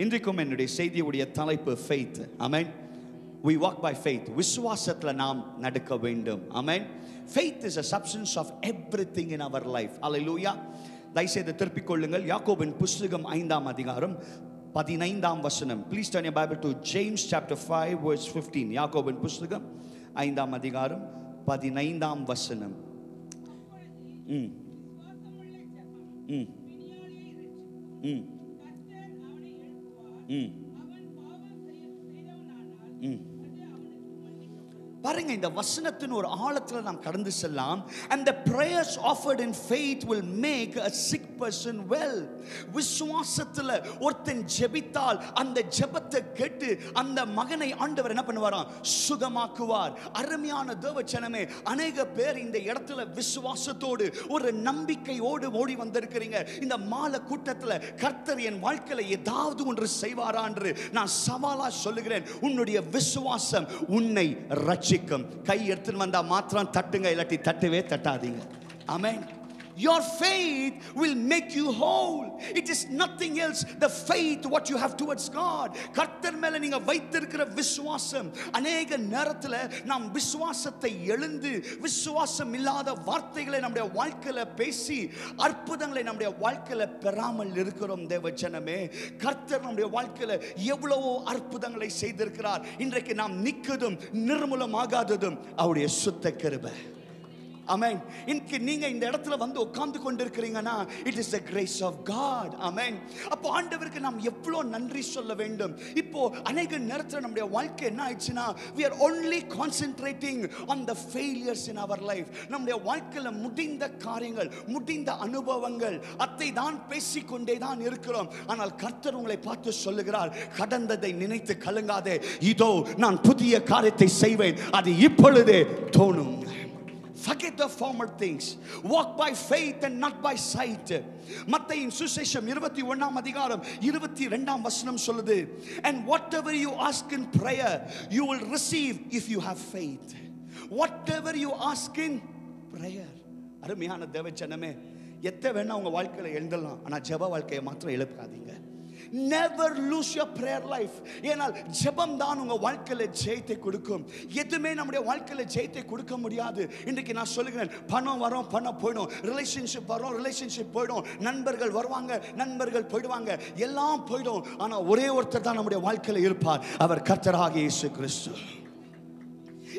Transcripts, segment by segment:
இன்றைக்கும் என்னுடைய செய்தியுடைய தலைப்பு faith. Amen. We walk by faith. விசுவாசத்துல நாம் நடக்க வேண்டும். Amen. Faith is a substance of everything in our life. Hallelujah. தயவுசெய்து திருப்பிக் கொள்ளுங்கள். யாக்கோபின் புஸ்தகம் 5ஆம் அதிகாரம் 15ஆம் வசனம். Please turn your Bible to James chapter 5 verse 15. யாக்கோபின் புஸ்தகம் 5ஆம் அதிகாரம் 15ஆம் வசனம். பாருங்க, இந்த வசனத்தின் ஒரு ஆழத்துல நாம் கடந்து செல்லலாம். And the prayers offered in faith will make a sick person well. விசுவாசத்துல ஒருத்தன் ஜெபித்தால் அந்த ஜெபத்தை கேட்டு அந்த மகனை ஆண்டவர் என்ன பண்ணுவாராம்? சுகமாக்குவார். அருமையான தேவஜனமே, अनेक பேர் இந்த இடத்துல விசுவாசத்தோடு ஒரு நம்பிக்கையோடு ஓடி வந்திருக்கிறீங்க. இந்த மாலை கூட்டத்துல கர்த்தர் என் வாழ்க்கையில ஏதாவது ஒன்று செய்வாரா என்று நான் சவாலா சொல்லுகிறேன். உன்னுடைய விசுவாசம் உன்னை ரட்சிக்கும். கை எடுத்து வந்தா மாத்திரம் தட்டுங்க, இல்லாட்டி தட்டவே தட்டாதீங்க. ஆமென். Your faith will make you whole. It is nothing else. The faith what you have towards God. கர்த்தர் மேல நீங்க வைத்திருக்கிற விசுவாசம். अनेक நேரத்துல நாம் விசுவாசத்தை எழுந்து விசுவாசம் இல்லாத வார்த்தைகளை நம்முடைய வாழ்க்கையில பேசி அற்புதங்களை நம்முடைய வாழ்க்கையில பெறாமல் இருக்கிறோம். தேவஜனமே, கர்த்தர் நம்முடைய வாழ்க்கையில எவ்வளவோ அற்புதங்களை செய்திருக்கிறார். இன்றைக்கு நாம் நிற்கதும் நிர்மூலமாகாததும் அவருடைய சுத்த கிருபை. ஆமென். இன்னைக்கு நீங்க இந்த இடத்துல வந்து உட்கார்ந்து கொண்டிருக்கிறீங்கன்னா it is the grace of God. Amen. அப்போ ஆண்டவருக்கு நாம் எவ்வளவு நன்றி சொல்ல வேண்டும். இப்போ अनेक நேரத்துல நம்முடைய வாழ்க்கை என்ன ஆயிடுச்சுனா we are only concentrating on the failures in our life. நம்முடைய வாழ்க்கையில முடிந்த காரியங்கள், முடிந்த அனுபவங்கள் அதை தான் பேசிக்கொண்டே தான் இருக்கிறோம். ஆனால் கர்த்தர் உங்களை பார்த்து சொல்லுகிறார், கடந்ததை நினைத்து கலங்காதே, இதோ நான் புதிய காரியத்தை செய்வேன், அது இப்பொழுதே தோணும். Forget the former things. Walk by faith and not by sight. மத்தேயின் சுவிசேஷம் 21ஆம் அதிகாரம் 22ஆம் வசனம் சொல்லுது, and whatever you ask in prayer you will receive if you have faith. Whatever you ask in prayer. அருமையான தேவஜனமே, எத்த வேணா உங்க வாழ்க்கையில எழுதலாம், ஆனா ஜெப வாழ்க்கையை மாத்திரம் இழக்காதீங்க. Never lose your prayer life. ஏனால் ஜெபம் தான் உங்க வாழ்க்கையில ஜெயத்தை கொடுக்கும். எதுமே நம்முடைய வாழ்க்கையில ஜெயத்தை கொடுக்க முடியாது. இன்றைக்கு நான் சொல்லுகிறேன், பணம் வரும், பணம் போய்டும், ரிலேஷன்ஷிப் வரும், ரிலேஷன்ஷிப் போய்டும், நண்பர்கள் வருவாங்க, நண்பர்கள் போய்டுவாங்க, எல்லாம் போய்டும். ஆனா ஒரே ஒருத்தர் தான் நம்முடைய வாழ்க்கையில இருப்பார், அவர் கர்த்தராகிய இயேசு கிறிஸ்து.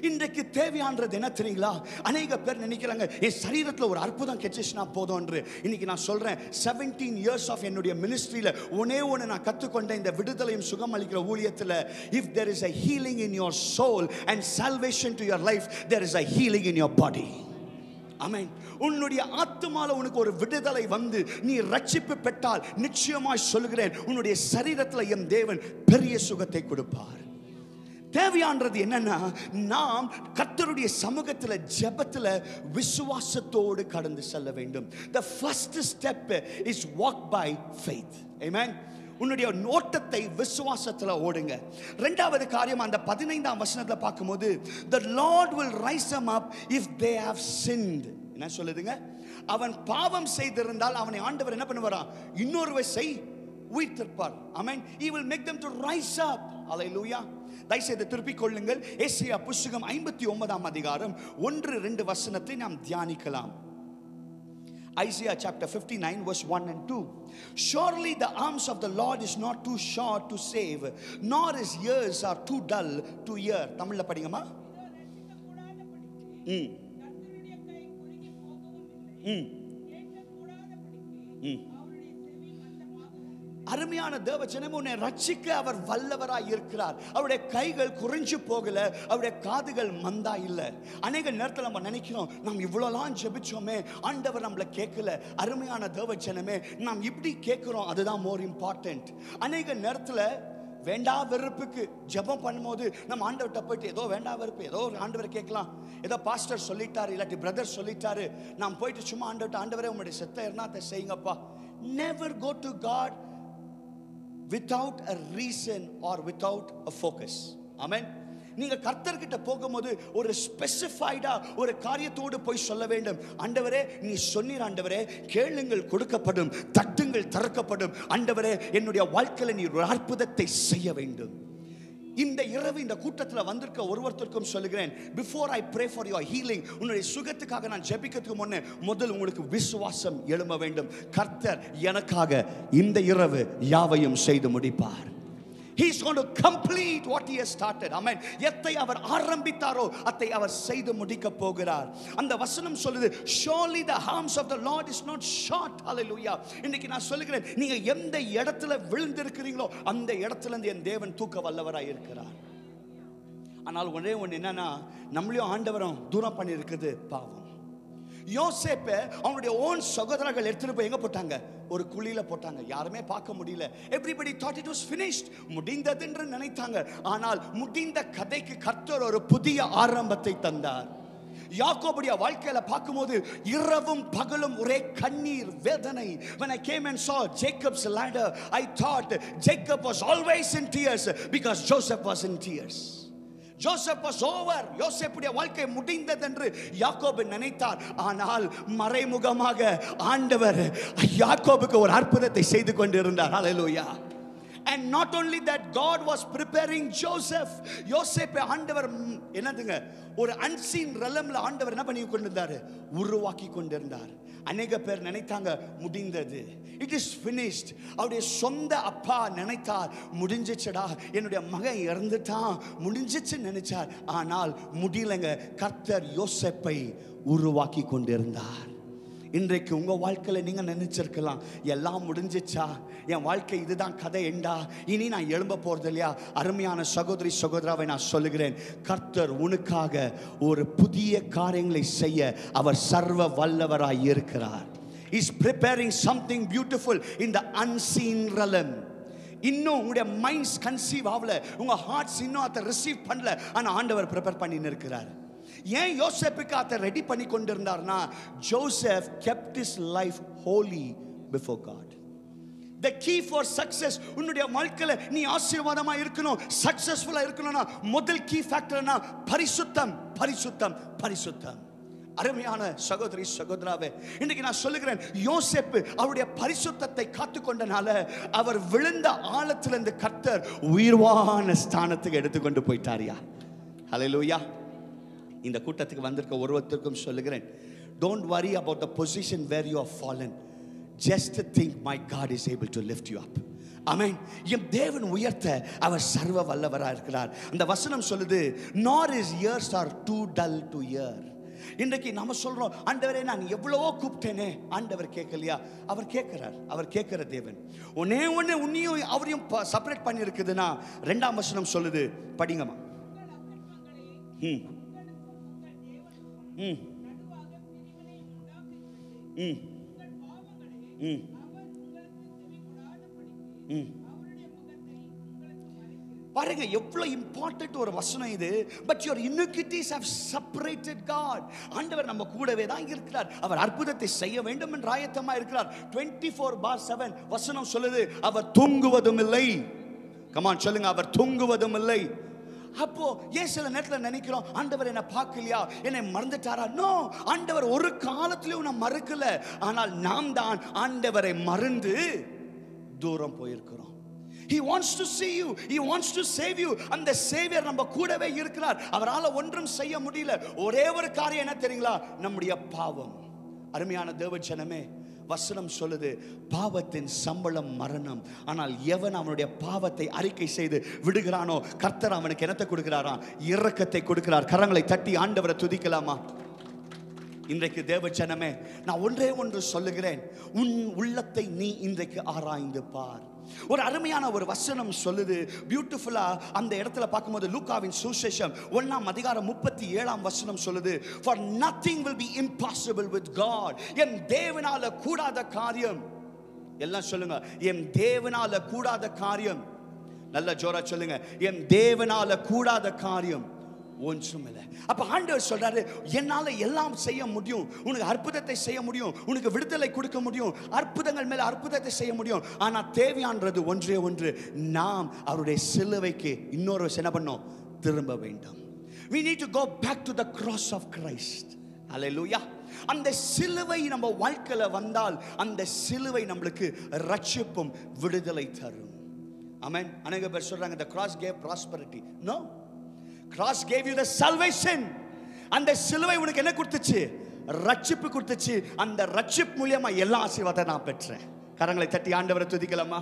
இன்றைக்கு தேவையானது என்ன தெரியுங்களா? अनेक பேர் நினைக்கிறாங்க, என் சரீரத்துல ஒரு அற்புதம் கிடைச்சினா போதும் என்று. இன்னைக்கு நான் சொல்றேன், 17 years of என்னுடைய மினிஸ்ட்ரியில ஒண்ணே நான் கற்றுக்கொண்ட இந்த விடுதலையும் சுகம் அளிக்கிற ஊழியத்துல, if there is a healing in your soul and salvation to your life, there is a healing in your body. ஆமென். உன்னுடைய ஆத்துமால உனக்கு ஒரு விடுதலை வந்து நீ ரட்சிப்பு பெற்றால் நிச்சயமாய் சொல்கிறேன், உன்னுடைய சரீரத்துல என் தேவன் பெரிய சுகத்தை கொடுப்பார். தேவையானது என்னன்னா, நாம் கர்த்தருடைய சமூகத்துல ஜெபத்துல விசுவாசத்தோடு கடந்து செல்ல வேண்டும். The first step is walk by faith. Amen. உன்னுடைய ஓட்டத்தை விசுவாசத்துல ஓடுங்க. இரண்டாவது காரியம், அந்த 15ஆம் வசனத்துல பார்க்கும்போது, the Lord will rise them up if they have sinned. என்ன சொல்லுதுங்க? அவன் பாவம் செய்திருந்தால் அவனை ஆண்டவர் என்ன பண்ணுவாரா? இன்னொருவை செய் உயிர்த்திருப்பார். ஆமென். He will make them to rise up. Hallelujah. தயவுசெய்து திருப்பிக் கொள்ளுங்கள். ஏசாயா புஸ்தகம் 59ஆம் அதிகாரம் 1-2 வசனத்தை நாம் தியானிக்கலாம். Isaiah chapter 59 verse 1 and 2. Surely the arms of the Lord is not too short to save, nor his ears are too dull to hear. தமிழ்ல படிங்கம்மா. அருமையான தேவஜனமே, உன்னை ரட்சிக்க அவர் வல்லவராய் இருக்கிறார். அவருடைய கைகள் குறைஞ்சு போகல, அவருடைய காதுகள் மந்தா இல்ல. अनेक நேரத்துல நம்ம நினைக்கிறோம், நாம் இவ்வளவுலாம் ஜெபிச்சோமே, ஆண்டவர் நம்மள கேட்கல. அருமையான தேவஜனமே, நாம் இப்படி கேட்கிறோம், அதுதான் மோர் இம்பார்ட்டன்ட். अनेक நேரத்துல வேண்டா வெறுப்புக்கு ஜெபம் பண்ணும்போது நம்ம ஆண்டவர்கிட்ட போயிட்டு ஏதோ வேண்டா வெறுப்பு, ஏதோ ஆண்டவர் கேட்கலாம், ஏதோ பாஸ்டர் சொல்லிட்டாரு, இல்லாட்டி பிரதர் சொல்லிட்டாரு, நாம் போயிட்டு சும்மா ஆண்டவர்கிட்ட, ஆண்டவரே உங்களுடைய சித்த எண்ணத்தை செய்யுங்கப்பா. Never go to God without a reason or without a focus. Amen. நீங்க கர்த்தர்கிட்ட போகும்போது ஒரு ஸ்பெசிஃபைடா ஒரு காரியத்தோடு போய் சொல்ல வேண்டும். ஆண்டவரே நீ சொன்னீர் ஆண்டவரே, கேளுங்கள் கொடுக்கப்படும், தட்டுங்கள் திறக்கப்படும். ஆண்டவரே என்னுடைய வாழ்க்கையில நீ ஒரு அற்புதத்தை செய்ய வேண்டும். இந்த இரவு இந்த கூட்டத்தில் வந்திருக்க ஒருவருக்கும் சொல்லுகிறேன், before I pray for your healing, உன்னுடைய சுகத்துக்காக நான் ஜெபிக்கிறதுக்கு முன்னே முதல் உங்களுக்கு விசுவாசம் எழும்ப வேண்டும். கர்த்தர் எனக்காக இந்த இரவு யாவையும் செய்து முடிப்பார். He is going to complete what he has started. Amen. எதை அவர் ஆரம்பித்தாரோ அதை அவர் செய்து முடிக்க போகிறார். அந்த வசனம் சொல்லுது, surely the arms of the Lord is not short. Hallelujah. இன்னைக்கு நான் சொல்லுகிறேன், நீங்க எந்த இடத்துல விழுந்திருக்கிறீங்களோ அந்த இடத்துல இருந்து என் தேவன் தூக்க வல்லவராய் இருக்கிறார். ஆனால் ஒரே ஒன்று என்னன்னா, நம்மளையும் ஆண்டவரும் தூரம் பண்ணி இருக்குது பாவம். யோசேப்பை அவனுடைய ஓன் சகோதரர்கள் எடுத்துட்டு போய் எங்க போட்டாங்க? ஒரு குழியில போட்டாங்க. யாருமே பார்க்க முடியல. everybody thought it was finished, முடிந்தது என்று நினைத்தாங்க. ஆனால் முடிந்த கதைக்கு கர்த்தர் ஒரு புதிய ஆரம்பத்தை தந்தார். யாக்கோபுடைய வாழ்க்கையில பார்க்கும்போது இரவும் பகலும் ஒரே கண்ணீர் வேதனை. When I came and saw Jacob's ladder, I thought Jacob was always in tears because Joseph was in tears. Joseph was over. யோசேப்புடைய வாழ்க்கை முடிந்தது என்று யாக்கோபு நினைத்தார். ஆனால் மறைமுகமாக ஆண்டவர் யாக்கோபுக்கு ஒரு அற்புதத்தை செய்து கொண்டிருந்தார். ஹல்லேலூயா. And not only that, God was preparing Joseph. யோசேப்பை ஆண்டவர் என்னதுங்க, ஒரு unseen realmல ஆண்டவர் என்ன பண்ணி கொண்டிருந்தார்? உருவாக்கி கொண்டிருந்தார். அநேக பேர் நினைத்தாங்க முடிந்தது, it is finished. அவருடைய சொந்த அப்பா நினைத்தார், முடிஞ்சிச்சடா, என்னுடைய மகன் இறந்துட்டான், முடிஞ்சிச்சு நினைச்சார். ஆனால் முடியலங்க. கர்த்தர் யோசேப்பை உருவாக்கி கொண்டிருந்தார். இன்றைக்கு உங்க வாழ்க்கையில நீங்க நினைச்சிருக்கலாம், எல்லாம் முடிஞ்சிச்சா, என் வாழ்க்கை இதுதான் கதை எண்டா, இனி நான் எழும்ப போறது இல்லையா? அருமையான சகோதரி சகோதராவை நான் சொல்லுகிறேன், கர்த்தர் உனக்காக ஒரு புதிய காரியங்களை செய்ய அவர் சர்வ வல்லவராய் இருக்கிறார். He is preparing something beautiful in the unseen realm. இன்னும் உங்களுடைய மைண்ட்ஸ் கன்சீவ் ஆகல, உங்க ஹார்ட்ஸ் இன்னும் அதை ரிசீவ் பண்ணல, ஆனா ஆண்டவர் ப்ரிப்பேர் பண்ணி இருக்கிறார். ஏன் யோசேப்புக்கு அதை ரெடி பண்ணி கொண்டிருந்தார்னா, Joseph kept his life holy before God. The key for success, உன்னுடைய வாழ்க்கையில நீ ஆசீர்வாதமா இருக்கணும், சக்சஸ்ஃபுல்லா இருக்கணும்னா முதல் கீ ஃபேக்டர்னா பரிசுத்தம், பரிசுத்தம், பரிசுத்தம். அருமையான சகோதரி சகோதராவே, இன்னைக்கு நான் சொல்லுகிறேன், யோசேப்பு அவருடைய பரிசுத்தத்தை காத்துக்கொண்டனால அவர் விழுந்த ஆழத்திலிருந்து கர்த்தர் உயர்வான ஸ்தானத்துக்கு எடுத்துக்கொண்டு போயிட்டாரியா. ஹல்லேலூயா. இந்த கூட்டத்துக்கு வந்திருக்க ஒருவருக்கும் சொல்லுகிறேன், don't worry about the position where you have fallen, just think my God is able to lift you up. ஆமென். என் தேவன் உயர்த்த அவர் சர்வ வல்லவராக இருக்கிறார். அந்த வசனம் சொல்லுது, nor his ears are too dull to hear. இன்றைக்கு நாம சொல்றோம், ஆண்டவரே நான் எவ்வளவோ கூப்பிட்டேனே, ஆண்டவர் கேட்கலையா? அவர் கேட்கிறார். அவர் கேட்கிற தேவன். ஒன்னே ஒன்னு உன்னையும் அவரையும் செப்பரேட் பண்ணி இருக்குதுன்னா, 2ஆம் வசனம் சொல்லுது, படிங்கம்மா. பாருங்க எவ்வளவு இம்பார்ட்டன்ட் ஒரு வசனம் இது. But your iniquities have separated God. ஆண்டவர் நம்ம கூடவே தான் இருக்கிறார். அவர் அற்புதத்தை செய்ய வேண்டும் என்று ஆயத்தமா இருக்கிறார். 24/7 வசனம் சொல்லுது, அவர் தூங்குவதும் இல்லை. கமான் சொல்லுங்க, அவர் தூங்குவதும் இல்லை. அப்போ ஏன் சில நேரத்தில் நினைக்கிறோம், ஆண்டவர் என்ன பார்க்கலையா, என்னை மறந்துட்டாரா? நோ, ஆண்டவர் ஒரு காலத்திலும் நான் மறக்கல. ஆனால் நாம் தான் ஆண்டவரை மறந்து தூரம் போயிருக்கிறோம். He wants to see you, he wants to save you. அந்த சேவியர் நம்ம கூடவே இருக்கிறார். அவரால் ஒன்றும் செய்ய முடியல. ஒரே ஒரு காரியம் என்ன தெரியுங்களா? நம்முடைய பாவம். அருமையான தேவ ஜனமே, வசனம் சொல்லுது, பாவத்தின் சம்பளம் மரணம். ஆனால் எவன் அவனுடைய பாவத்தை அறிக்கை செய்து விடுகிறானோ, கர்த்தர் அவனுக்கு என்னத்தை கொடுக்கிறாராம்? இரக்கத்தை கொடுக்கிறார். கரங்களை தட்டி ஆண்டவரை துதிக்கலாமா? இன்றைக்கு தேவ ஜனமே, நான் ஒன்றே ஒன்று சொல்லுகிறேன், உன் உள்ளத்தை நீ இன்றைக்கு ஆராய்ந்து பார். ஒரு அருமையான ஒரு வசனம் சொல்லுது, பியூட்டிஃபுல்லா. அந்த இடத்துல பார்க்கும்போது லூக்காவின் சுவிசேஷம் 1ஆம் அதிகாரம் 37ஆம் வசனம் சொல்லுது, for nothing will be impossible with God. என் தேவனால கூடாத காரியம். எல்லாம் சொல்லுங்க, என் தேவனால கூடாத காரியம். நல்ல ஜோரா சொல்லுங்க, என் தேவனால கூடாத காரியம் ஒன்றுமில்லை. அப்ப ஆண்டவர் சொல்றாரு, என்னால எல்லாம் செய்ய முடியும், உனக்கு அற்புதத்தை செய்ய முடியும், உனக்கு விடுதலை கொடுக்க முடியும், அற்புதங்கள் மேல அற்புதத்தை செய்ய முடியும். ஆனா தேவையானது ஒன்றே ஒன்று, நாம் அவருடைய சிலுவைக்கு இன்னொரு என்ன பண்ணோம்? திரும்ப வேண்டும். We need to go back to the cross of Christ. Hallelujah. அந்த சிலுவை நம்ம வாழ்க்கையில வந்தால் அந்த சிலுவை நம்மளுக்கு ரட்சிப்பும் விடுதலை தரும். ஆமென். அநேக பேர் சொல்றாங்க the cross gave prosperity. No. Cross gave you the salvation. அந்த சிலுவை உனக்கு என்ன கொடுத்துச்சு? ரட்சிப்பு கொடுத்துச்சு. அந்த ரட்சிப்பு மூலமா எல்லா ஆசீர்வாதத்தை நான் பெற்றேன். கரங்களை தட்டி ஆண்டவரை துதிக்கலாமா?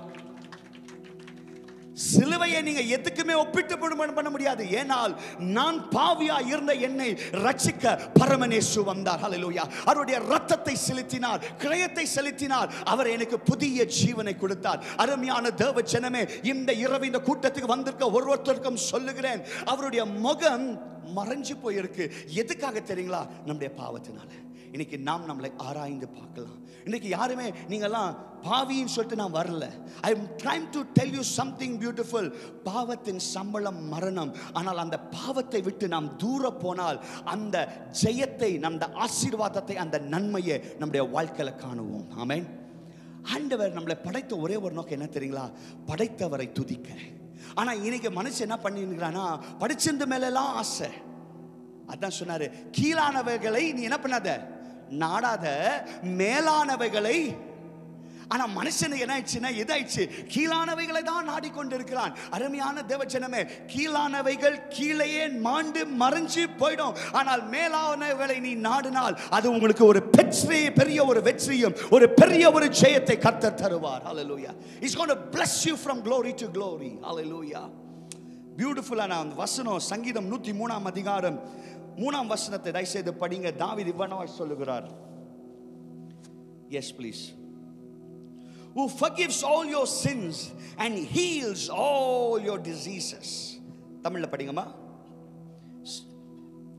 சிலுவையை நீங்க எதுக்குமே ஒப்பிட்டு பண்ண முடியாது. ஏனால் நான் பாவியா இருந்த என்னை ரட்சிக்க பரமனேசு வந்தார். ஹல்லேலூயா. அவருடைய இரத்தத்தை செலுத்தினார், கிரயத்தை செலுத்தினார். அவர் எனக்கு புதிய ஜீவனை கொடுத்தார். அருமையான தேவ ஜனமே, இந்த இரவு இந்த கூட்டத்துக்கு வந்திருக்க ஒருவருக்கும் சொல்லுகிறேன், அவருடைய முகம் மறைஞ்சு போயிருக்கு. எதுக்காக தெரியுங்களா? நம்முடைய பாவத்தினால. இன்னைக்கு நாம் நம்மளை ஆராய்ந்து பார்க்கலாம். இன்னைக்கு யாருமே நீங்கெல்லாம் பாவின்னு சொல்லிட்டு நான் வரல. I am trying to tell you something beautiful. பாவத்தின் சம்பளம் மரணம். ஆனால் அந்த பாவத்தை விட்டு நாம் தூர போனால் அந்த ஜெயத்தை, அந்த ஆசீர்வாதத்தை, அந்த நன்மையை நம்முடைய வாழ்க்கையில காணுவோம். ஆமென். ஆண்டவர் நம்மளை படைத்த ஒரே ஒரு நோக்கம் என்ன தெரியுங்களா? படைத்தவரை துதிக்க. ஆனா இன்னைக்கு மனுஷன் என்ன பண்ணிருக்கிறானா, படிச்சிருந்த மேலெல்லாம் ஆசை. அதான் சொன்னாரு, கீழானவைகளை நீ என்ன பண்ணாத, நாடாத, மேலானவைகளை. ஆனா மனுஷனுக்கு என்ன ஆயிடுச்சுன்னா, எதாயிடுச்சு? கீழானவைகளை தான் நாடிக்கொண்டிருக்கிறான். அருமையான தேவஜனமே, கீழானவைகள் கீழேயே மாண்டு மறைஞ்சு போயிடும். ஆனால் மேலானவைகளை நீ நாடினால் அது உங்களுக்கு ஒரு பெரிய ஒரு வெற்றியும் ஒரு பெரிய ஒரு ஜெயத்தை கர்த்தர் தருவார். ஹல்லேலூயா. He's going to bless you from glory to glory. ஹல்லேலூயா. பியூட்டிஃபுல்லான அந்த வசனம் சங்கீதம் 103 அதிகாரம் 3 வசனத்தை தயவுசெய்து படிங்க. தாவீது இவ்வாறு சொல்லுகிறார். Yes please. Who forgives all your sins and heals all your diseases. தமிழ்ல படிங்கம்மா.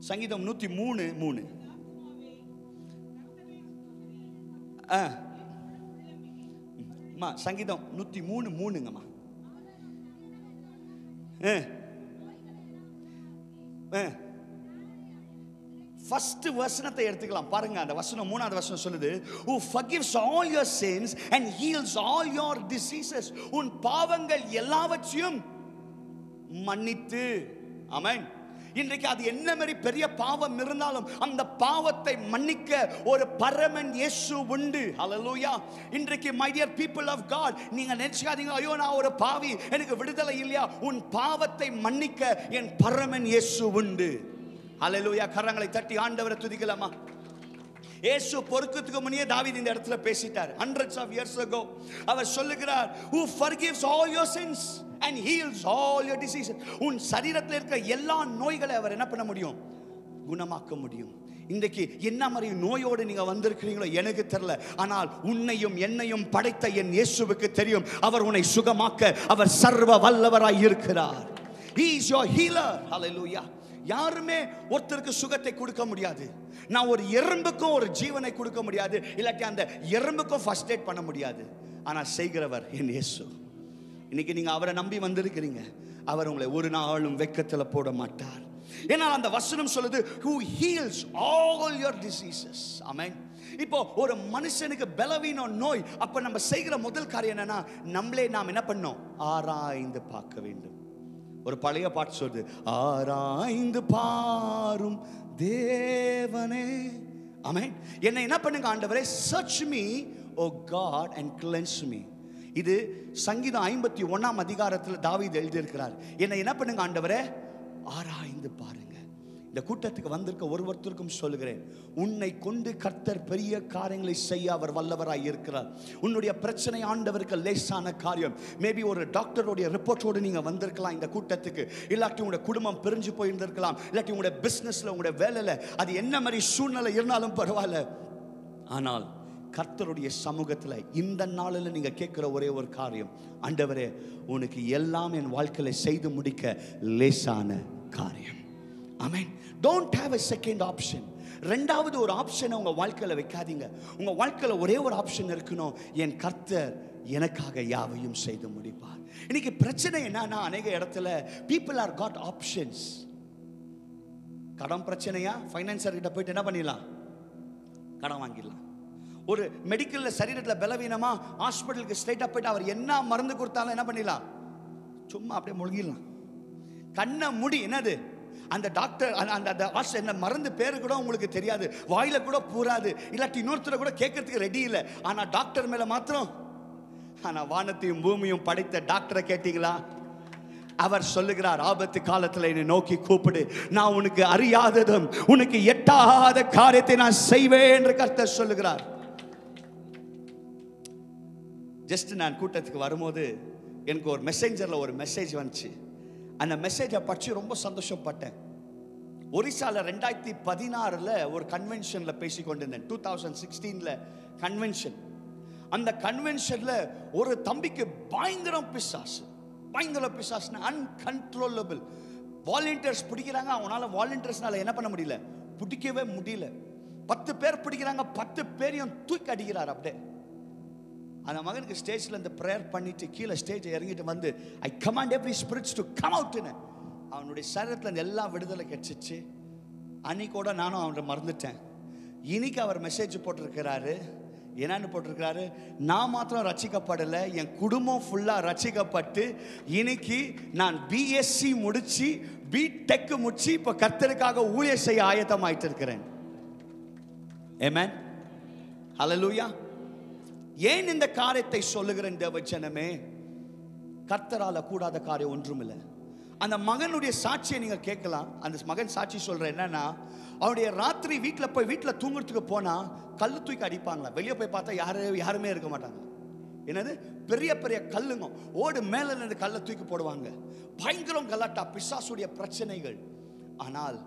சங்கீதம் 103:3. அம்மா சங்கீதம் 103:3ங்கம்மா. ஃபர்ஸ்ட் வசனத்தை எடுத்துக்கலாம் பாருங்க. அந்த வசனம் 3வது வசனம் சொல்லுது, who forgives all your sins and heals all your diseases. உன் பாவங்கள் எல்லாவற்றையும் மன்னித்து. ஆமென். இன்றைக்கு அது என்ன மாதிரி பெரிய பாவம் இருந்தாலும் அந்த பாவத்தை மன்னிக்க ஒரு பரமன் இயேசு உண்டு. ஹல்லேலூயா. இன்றைக்கு my dear people of God, நீங்க நினைச்சாதீங்க, ஐயோ நான் ஒரு பாவி, எனக்கு விடுதலை இல்லையா? உன் பாவத்தை மன்னிக்க என் பரமன் இயேசு உண்டு. ஹல்லேலூயா. கரங்களை தட்டி ஆண்டவரை துதிக்கலாமா? இயேசு பொறுக்கிறதுக்கு முன்னே தாவீது இந்த இடத்துல பேசிட்டார். hundreds of years ago அவர் சொல்லுகிறார், who forgives all your sins and heals all your diseases. உன் சரீரத்தில் இருக்கிற எல்லா நோய்களை அவர் என்ன பண்ண முடியும்? குணமாக்க முடியும். இன்றைக்கு என்ன மாதிரி நோயோடு நீங்க வந்திருக்கிறீங்களோ எனக்கு தெரியல. ஆனால் உன்னையும் என்னையும் படைத்த என் இயேசுவுக்கு தெரியும். அவர் உன்னை சுகமாக்க அவர் சர்வ வல்லவராய் இருக்கிறார். He is your healer. Hallelujah. யாருமே ஒருத்தருக்கு சுகத்தை கொடுக்க முடியாது. நான் ஒரு எறும்புக்கும் ஒரு ஜீவனை கொடுக்க முடியாது, இல்லாட்டி அந்த எறும்புக்கும் ஃபர்ஸ்ட் எய்ட் பண்ண முடியாது. ஆனால் செய்கிறவர் என் இயேசு. இன்னைக்கு நீங்க அவரை நம்பி வந்திருக்கிறீங்க. அவர் உங்களை ஒரு நாளும் வெட்கத்தில் போட மாட்டார். ஏன்னா அந்த வசனம் சொல்லுது, who heals all your diseases. ஆமென். இப்போ ஒரு மனுஷனுக்கு பலவீனம் நோய், அப்ப நம்ம செய்கிற முதல் காரியம் என்னன்னா, நம்மளே நாம் என்ன பண்ணோம்? ஆராய்ந்து பார்க்க வேண்டும். ஒரு பழைய பாட்டு சொல்லுது, ஆராய்ந்து பாரும் தேவனே. ஆமென். என்னை என்ன பண்ணுங்க ஆண்டவரே, search me O God and cleanse me. இது சங்கீதம் 51 அதிகாரத்தில் தாவீது எழுதியிருக்கிறார். என்னை என்ன பண்ணுங்க ஆண்டவரே, ஆராய்ந்து பாருங்க. இந்த கூட்டத்துக்கு வந்திருக்க ஒருவருக்கும் சொல்லுகிறேன், உன்னை கொண்டு கர்த்தர் பெரிய காரியங்களை செய்ய அவர் வல்லவராய் இருக்கிறார். உன்னுடைய பிரச்சனை ஆண்டவருக்கு லேசான காரியம். மேபி ஒரு டாக்டருடைய ரிப்போர்ட்டோடு நீங்க வந்திருக்கலாம் இந்த கூட்டத்துக்கு. இல்லாட்டி உங்களுடைய குடும்பம் பிரிஞ்சு போயிருந்திருக்கலாம், இல்லாட்டி உங்களுடைய பிசினஸ்ல உங்களுடைய வேலையில அது என்ன மாதிரி சூழ்நிலை இருந்தாலும் பரவாயில்ல. ஆனால் கர்த்தருடைய சமூகத்துல இந்த நாளில் நீங்க கேட்கிற ஒரே ஒரு காரியம், ஆண்டவரே உனக்கு எல்லாம் என் வாழ்க்கையில செய்து முடிக்க லேசான காரியம். ஆமென். Don't have a second option. ரெண்டாவது ஒரு ஆப்ஷனை உங்க வாழ்க்கையில வைக்காதீங்க. உங்க வாழ்க்கையில ஒரே ஒரு ஆப்ஷன் இருக்கணும், என் கர்த்தர் எனக்காக யாவையும் செய்து முடிப்பார். இன்னைக்கு பிரச்சனை என்னன்னா, அநேக இடத்துல people are got options. கடன் பிரச்சனையா, ஃபைனான்சர் கிட்ட போயிட்டு என்ன பண்ணிடலாம்? கடன் வாங்கிடலாம். ஒரு மெடிக்கல்ல சரீரத்தில் பலவீனமா, ஹாஸ்பிட்டலுக்கு ஸ்ட்ரைட்டா போயிட்டு அவர் என்ன மருந்து கொடுத்தாலும் என்ன பண்ணிடலாம்? சும்மா அப்படியே முழுகிடலாம். கண்ணை மூடி, என்னது அந்த டாக்டர் அந்த ஹாஸ்டல் என்ன மருந்து பேரு கூட உங்களுக்கு தெரியாது, வாயில கூட பூராது, இல்லாட்டி இன்னொருத்தர கூட கேட்கறதுக்கு ரெடி இல்லை. ஆனா டாக்டர் மேல மாத்திரம். ஆனா வானத்தையும் பூமியும் படைத்த டாக்டரை கேட்டீங்களா? அவர் சொல்லுகிறார், ஆபத்து காலத்தில் என்னை நோக்கி கூப்பிடு, நான் உனக்கு அறியாததும் உனக்கு எட்டாத காரியத்தை நான் செய்வேன் என்று கர்த்தர் சொல்லுகிறார். ஜஸ்ட் நான் கூட்டத்துக்கு வரும்போது எனக்கு ஒரு மெசேஞ்சர்ல ஒரு மெசேஜ் வந்துச்சு. அந்த மெசேஜை படிச்சு ரொம்ப சந்தோஷப்பட்டேன். ஒரிசால 2016 ஒரு கன்வென்ஷன்ல பேசி கொண்டிருந்தேன். 2016 கன்வென்ஷன். அந்த கன்வென்ஷன்ல ஒரு தம்பிக்கு பயங்கரம் பிசாசு, பயங்கர பிசாசுனா அன்கண்ட்ரோலபிள். வாலண்டியர்ஸ் பிடிக்கிறாங்க, அவனால வாலண்டியர்ஸ்னால என்ன பண்ண முடியல, பிடிக்கவே முடியல. 10 பேர் பிடிக்கிறாங்க, 10 பேரையும் தூக்கி அடிக்கிறார். அப்படியே அந்த மகனுக்கு ஸ்டேஜ்ல இந்த ப்ரேயர் பண்ணிட்டு கீழே ஸ்டேஜ் இறங்கிட்டு வந்து, I command every spirits to come அவுட்னு அவனுடைய சரீரத்தில் எல்லா விடுதலை கிடைச்சிச்சு. அன்னைக்கோட நானும் அவனை மறந்துட்டேன். இன்னைக்கு அவர் மெசேஜ் போட்டிருக்கிறாரு. என்னன்னு போட்டிருக்கிறாரு, நான் மாத்திரம் ரட்சிக்கப்படலை, என் குடும்பம் ஃபுல்லாக ரட்சிக்கப்பட்டு இன்னைக்கு நான் பிஎஸ்சி முடிச்சு பிடெக் முடிச்சு இப்போ கர்த்தருக்காக ஊழியம் செய்ய ஆயத்தமாயிட்டு இருக்கிறேன். ஆமென், ஹல்லேலூயா. ஏன் இந்த காரியத்தை சொல்லுகிறேன் தேவஜனமே? கர்த்தரால கூடாத காரியம் ஒன்றும் இல்லை. அந்த மகனுடைய சாட்சியை நீங்க கேட்கலாம். அந்த மகன் சாட்சி சொல்ற என்னன்னா, அவனுடைய ராத்திரி வீட்டில் தூங்குறதுக்கு போனா கல்லு தூக்கி அடிப்பாங்களா. வெளியே போய் பார்த்தா யாருமே இருக்க மாட்டாங்க. என்னது, பெரிய பெரிய கல்லுங்க, ஓடு மேல இருந்து கல்லை தூக்கி போடுவாங்க. பயங்கரம் கலாட்டா, பிசாசுடைய பிரச்சனைகள். ஆனால்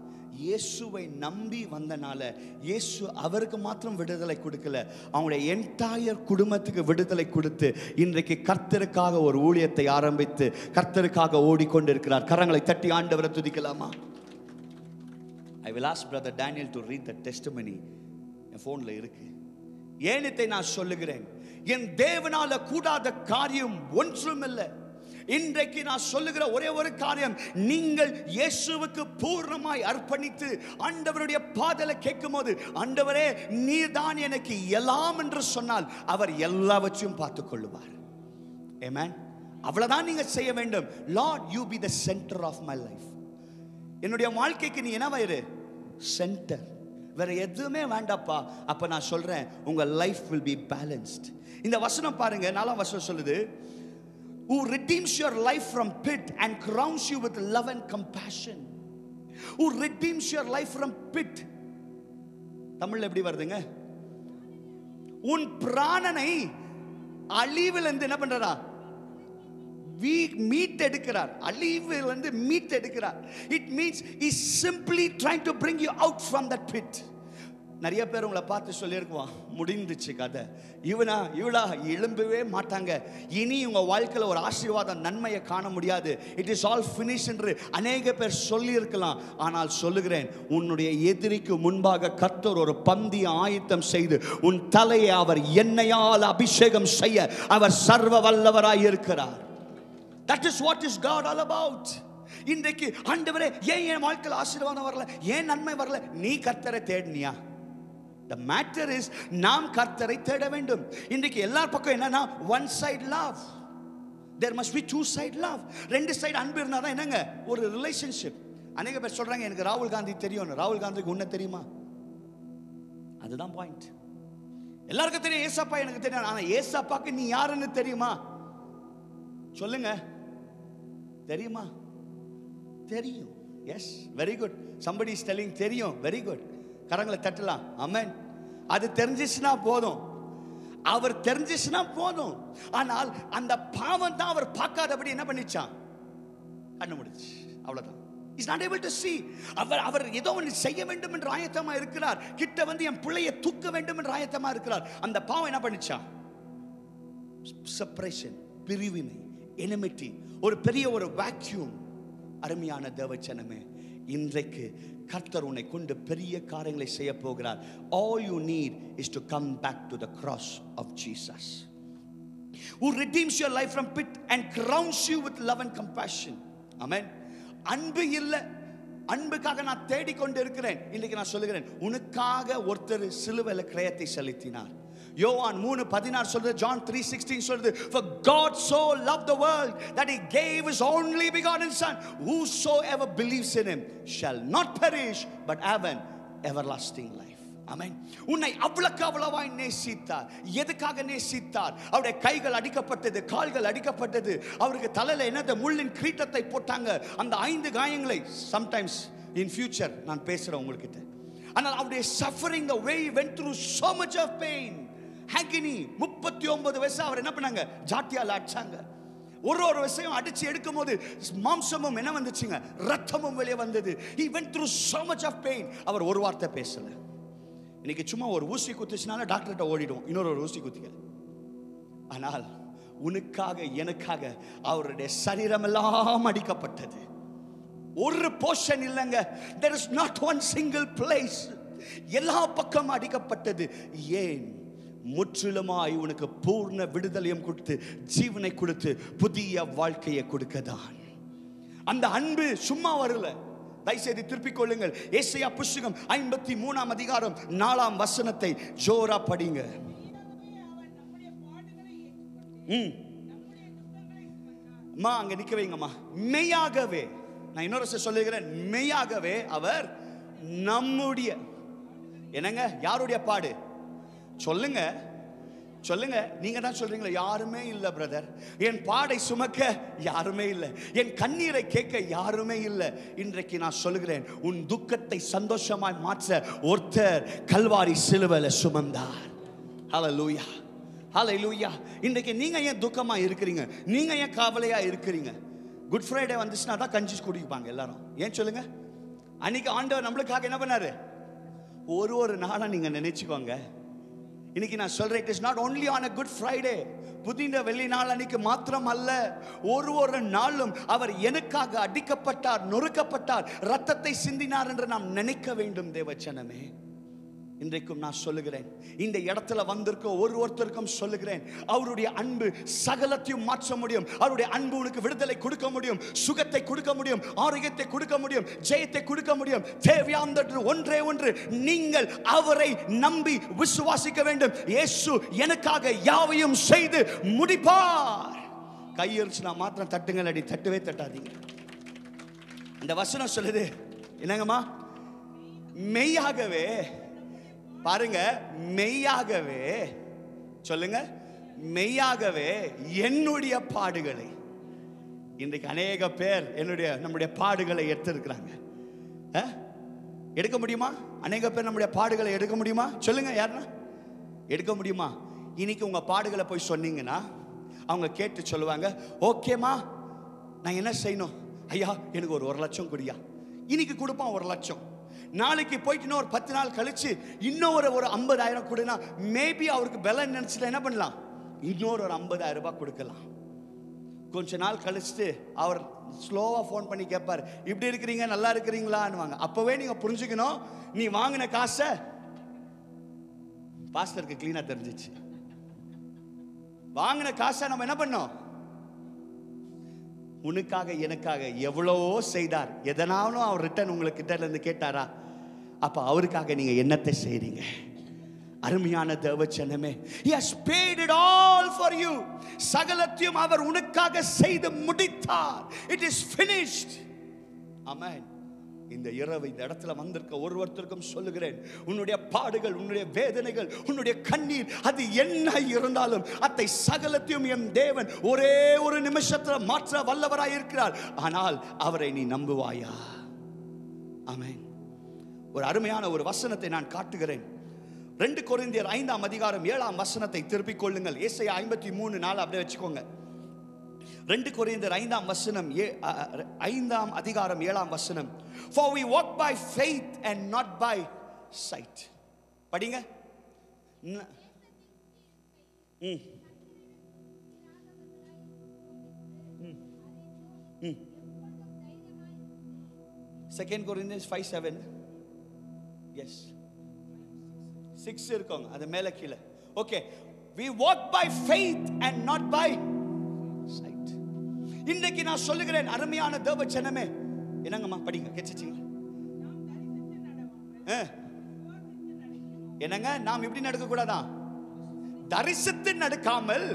இயேசுவை நம்பி வந்தனால இயேசு அவருக்கு மாத்திரம் விடுதலை கொடுக்கல, அவங்களுடைய என்டையர் குடும்பத்துக்கு விடுதலை கொடுத்து இன்றைக்கு கர்த்தருக்காக ஒரு ஊழியத்தை ஆரம்பித்து கர்த்தருக்காக ஓடிக்கொண்டிருக்கிறார். கரங்களை தட்டி ஆண்டவரை துதிக்கலாமா? I will ask brother Daniel to read the testimony. என் போன்ல இருக்கு. ஏனத்தை நான் சொல்லுகிறேன், என் தேவனால கூடாத காரியம் ஒன்றும் இல்லை. இன்றைக்கு நான் சொல்லுகிற ஒரே ஒரு காரியம், நீங்கள் இயேசுவுக்கு பூர்ணமாய் அர்ப்பணித்து ஆண்டவருடைய பாதலை கேட்கும் போது, ஆண்டவரே நீர்தான் எனக்கு எல்லாம் என்று சொன்னால் அவர் எல்லாவற்றையும் பார்த்துக் கொள்ளுவார். ஆமென். அவ்வளவுதான் நீங்க செய்ய வேண்டும். Lord, you be the center of my life. என்னுடைய வாழ்க்கைக்கு நீ என்னவாயிரு? சென்டர். வேற எதுவுமே வேண்டாப்பா. அப்ப நான் சொல்றேன், உங்க லைஃப் will be balanced. இந்த வசனம் பாருங்க, 4ஆம் வசனம் சொல்லுது, who redeems your life from pit and crowns you with love and compassion. Who redeems your life from pit. தமிழ்ல எப்படி வருதுங்க? உன் பிராணனை அழிவிலிருந்து என்ன பண்றா? மீட் எடுக்கிறார். அழிவிலிருந்து மீட் எடுக்கிறார். It means he is simply trying to bring you out from that pit. நிறைய பேர் உங்களை பார்த்து சொல்லியிருக்குவான், முடிந்துச்சு கதை, இவளா எழும்பவே மாட்டாங்க, இனி உங்க வாழ்க்கையில் ஒரு ஆசீர்வாதம் நன்மையை காண முடியாது, இட் இஸ் ஆல் ஃபினிஷ் என்று அநேக பேர் சொல்லி இருக்கலாம். ஆனால் சொல்லுகிறேன், உன்னுடைய எதிரிக்கு முன்பாக கர்த்தர் ஒரு பந்தி ஆயத்தம் செய்து உன் தலையை அவர் எண்ணெயால் அபிஷேகம் செய்ய அவர் சர்வ வல்லவராய் இருக்கிறார். That is what is God all about. இன்றைக்கு ஆண்டவரே ஏன் என் வாழ்க்கையில் ஆசீர்வாதம் வரல, ஏன் நன்மை வரல? நீ கர்த்தரை தேடினியா? The matter is, நாம் கர்த்தரை தேட வேண்டும். இன்றைக்கு எல்லா பக்கம் என்னன்னா, one side love. There must be two side love. ரெண்டு சைடு அன்பு இருந்தா தான் என்னங்க ஒரு ரிலேஷன்ஷிப். அநேக பேர் சொல்றாங்க, எனக்கு ராகுல் காந்தி தெரியும். ராகுல் காந்திக்கு உன்ன தெரியுமா? அதுதான் பாயிண்ட். எல்லாருக்கும் தெரியும் ஏசப்பா எனக்கு தெரியும், ஆனா ஏசப்பாக்கு நீ யாருன்னு தெரியுமா? சொல்லுங்க, தெரியுமா? தெரியும். Yes, very good. somebody is telling தெரியும், வெரி குட். கரங்களை தட்டலாம். ஆமென். அது தெரிஞ்சிச்சுனா போதும், அவர் தெரிஞ்சிச்சுனா போதும். ஆனால் அந்த பாவம் தான் அவர் பார்க்காதபடி என்ன பண்ணிச்சான்? கண்ணு முடிச்சு, அவ்வளவுதான். He's not able to see. அவர் ஏதோ ஒன்று செய்ய வேண்டும் என்று ஆயத்தமா இருக்கிறார். கிட்ட வந்து என் பிள்ளையை தூக்க வேண்டும் என்று ஆயத்தமா இருக்கிறார். அந்த பாவம் என்ன பண்ணிச்சான்? செப்பரேஷன், பிரிவினை, enmity, ஒரு பெரிய ஒரு வாக்யூம். அருமையான தேவச்சனமே, இன்றைக்கு கர்த்தர் உன்னை கொண்டு பெரிய காரியங்களை செய்ய போகிறார். All you need is to come back to the cross of Jesus, who redeems your life from pit and crowns you with love and compassion. Amen. அன்பு இல்ல, அன்புக்காக நான் தேடிக்கொண்டு இருக்கிறேன். இன்னைக்கு நான் சொல்லுகிறேன், உனக்காக ஒருத்தர் சிலுவையில் கிரயத்தை செலுத்தினார். யோவான் 3:16 சொல்றது, John 3:16 சொல்றது, for God so loved the world that he gave his only begotten son, whosoever believes in him shall not perish but have an everlasting life. ஆமென். உன்னை அவ்வளவாய் நேசித்தார். எதுக்காக நேசித்தார்? அவருடைய கைகள் அடிக்கப்பட்டது, கால்கள் அடிக்கப்பட்டது, அவருக்கு தலையில என்னது முள்ளின் கிரீட்டத்தை போட்டாங்க. அந்த 5 காயங்களை சம்டைம்ஸ் இன் ஃபியூச்சர் நான் பேசுறேன் உங்ககிட்ட. ஆனால் அவருடைய suffering, the way he went through so much of pain, agony. 39 வயசு அவர் என்ன பண்ணாங்க? ஜாட்டியால அடிச்சாங்க. ஒரு விஷயம் அடிச்சு எடுக்கும் போது மாம்சமும் என்ன வந்துச்சுங்க? ரத்தமும் வெளியே வந்தது. he went through so much of pain. அவர் ஒரு வார்த்தை பேசல. இன்னைக்கு சும்மா ஒரு ஊசி குத்துச்சுனால டாக்டர்கிட்ட ஓடிடுவோம், இன்னொரு ஊசி குத்திக்க. ஆனால் உனக்காக எனக்காக அவருடைய சரீரம் எல்லாம் அடிக்கப்பட்டது. ஒரு போர்ஷன் இல்லைங்க. there is not one single place. எல்லா பக்கம் அடிக்கப்பட்டது. ஏன்? முற்றிலுமாய் உனக்கு பூர்ண விடுதலையும் கொடுத்து, ஜீவனை கொடுத்து, புதிய வாழ்க்கையை கொடுக்கதான். அந்த அன்பு சும்மா வரல. தயவுசெய்து திருப்பிக் கொள்ளுங்கள். ஏசாயா புஸ்தகம் 53 அதிகாரம் 4 வசனத்தை ஜோரா படிங்க. அம்மா அங்க நிக்க வைங்கம்மா. மெய்யாகவே, நான் இன்னொரு சொல்லுகிறேன், மெய்யாகவே அவர் நம்முடைய, என்னங்க யாருடைய பாடு? சொல்லுங்க சொல்லுங்க. நீங்க தான் சொல்றீங்களா? யாருமே இல்ல பிரதர். என் பாடை சுமக்க யாருமே இல்லை, என் கண்ணீரை கேட்க யாருமே இல்லை. இன்றைக்கு நான் சொல்லுகிறேன், உன் துக்கத்தை சந்தோஷமாய் மாற்ற ஒருத்தர் கல்வாரி சிலுவையில சுமந்தார். ஹல்லேலூயா, ஹல்லேலூயா. இன்றைக்கு நீங்க ஏன் துக்கமா இருக்கிறீங்க? நீங்க ஏன் கவலையா இருக்கிறீங்க? குட் ஃப்ரைடே வந்துச்சுன்னா தான் கஞ்சி குடிப்பாங்க எல்லாரும். ஏன் சொல்லுங்க? அன்னைக்கு ஆண்டவர் நம்மளுக்காக என்ன பண்ணாரு? ஒரு நாளா நீங்க நினைச்சுக்கோங்க. இன்னைக்கு நான் சொல்றேன், it is not only on a good Friday, புதிய வெள்ளி நாள் அன்னைக்கு மாத்திரம் அல்ல, ஒரு நாளும் அவர் எனக்காக அடிக்கப்பட்டார், நொறுக்கப்பட்டார், ரத்தத்தை சிந்தினார் என்று நாம் நினைக்க வேண்டும் தேவச்சனமே. இன்றைக்கும் நான் சொல்லுகிறேன், இந்த இடத்துல வந்திருக்க ஒருத்தருக்கும் சொல்லுகிறேன், அவருடைய அன்பு சகலத்தையும் மாற்ற முடியும். அவருடைய அன்பு உனக்கு விடுதலை கொடுக்க முடியும், சுகத்தை கொடுக்க முடியும், ஆரோக்கியத்தை கொடுக்க முடியும், ஜெயத்தை கொடுக்க முடியும். தேவையானது ஒன்றே ஒன்று, நீங்கள் அவரை நம்பி விசுவாசிக்க வேண்டும். இயேசு எனக்காக யாவையும் செய்து முடிப்பார். கையெறிச்சுனா மாத்திரம் தட்டுங்கள், அடி தட்டவே தட்டாதீங்க. அந்த வசனம் சொல்லுது என்னங்கம்மா? மெய்யாகவே, பாருங்க, மெய்யாகவே சொல்லுங்க, மெய்யாகவே என்னுடைய பாடுகளை. இன்றைக்கு அநேக பேர் நம்முடைய பாடுகளை எடுத்திருக்கிறாங்க. எடுக்க முடியுமா? அநேக பேர் நம்முடைய பாடுகளை எடுக்க முடியுமா? சொல்லுங்க, யாருன்னா எடுக்க முடியுமா? இன்னைக்கு உங்க பாடுகளை போய் சொன்னீங்கன்னா அவங்க கேட்டு சொல்லுவாங்க, ஓகேமா நான் என்ன செய்யணும்? ஐயா எனக்கு ஒரு 1 லட்சம் குடியா. இன்னைக்கு கொடுப்பான் 1 லட்சம். நாளைக்கு போயிட்டு ஒரு 10 நாள் கழிச்சு இன்னொரு 50,000 கொடுனா, மேபி அவருக்கு பலன் நினைச்சுட்டு என்ன பண்ணலாம்? இன்னொரு 50,000 ரூபாய் கொடுக்கலாம். கொஞ்ச நாள் கழிச்சுட்டு அவர் ஸ்லோவா ஃபோன் பண்ணி கேட்பார், இப்படி இருக்கிறீங்க, நல்லா இருக்கிறீங்களான்னு. அப்பவே நீங்க புரிஞ்சுக்கணும், நீ வாங்கின காசை பாஸ்டருக்கு கிளீனா தெரிஞ்சிச்சு. வாங்கின காசை நம்ம என்ன பண்ணோம்? உனக்காக எனக்காக எவ்வளவோ செய்தார். எதனாலும் அவர் ரிட்டர்ன் உங்ககிட்ட இருந்து கேட்டாரா? அப்ப அவருக்காக நீங்க என்னத்தை செய்றீங்க? அருமையான தேவச்சனமே, he has paid it all for you. சகலத்தையும் அவர் உனக்காக செய்து முடித்தார். It is finished. Amen. இந்த இரவு இந்த இடத்துல வந்திருக்க ஒருவருக்கும் சொல்லுகிறேன், உன்னுடைய பாடுகள், உன்னுடைய வேதனைகள், உன்னுடைய கண்ணீர், அது என்ன இருந்தாலும் அதை சகலத்தையும் என் தேவன் ஒரே ஒரு நிமிஷத்தில் மாற்ற வல்லவராய் இருக்கிறார். ஆனால் அவரை நீ நம்புவாயா? ஆமென். ஒரு அருமையான ஒரு வசனத்தை நான் காட்டுகிறேன். 2 கொரிந்தியர் 5 அதிகாரம் 7 வசனத்தை திருப்பிக் கொள்ளுங்கள். ஏசாயா 53:4 அப்படியே வச்சுக்கோங்க. 2 கொரிந்தியர் 5 வசனம் 5 அதிகாரம் 7 வசனம். For we walk by faith and not by sight. படிங்க. Second Corinthians 5:7. Yes. 6 இருக்குங்க, அது மேல கீழே. Okay, we walk by faith and not by sight. இன்னைக்கு நான் சொல்லுகிறேன் அருமையான தேவச்சனமே, என்னங்கம்மா படிங்க, கேட்சிச்சீங்க? என்னங்க, நாம் இப்படி நடக்க கூடாதா? தரிசித்து நடக்காமல்.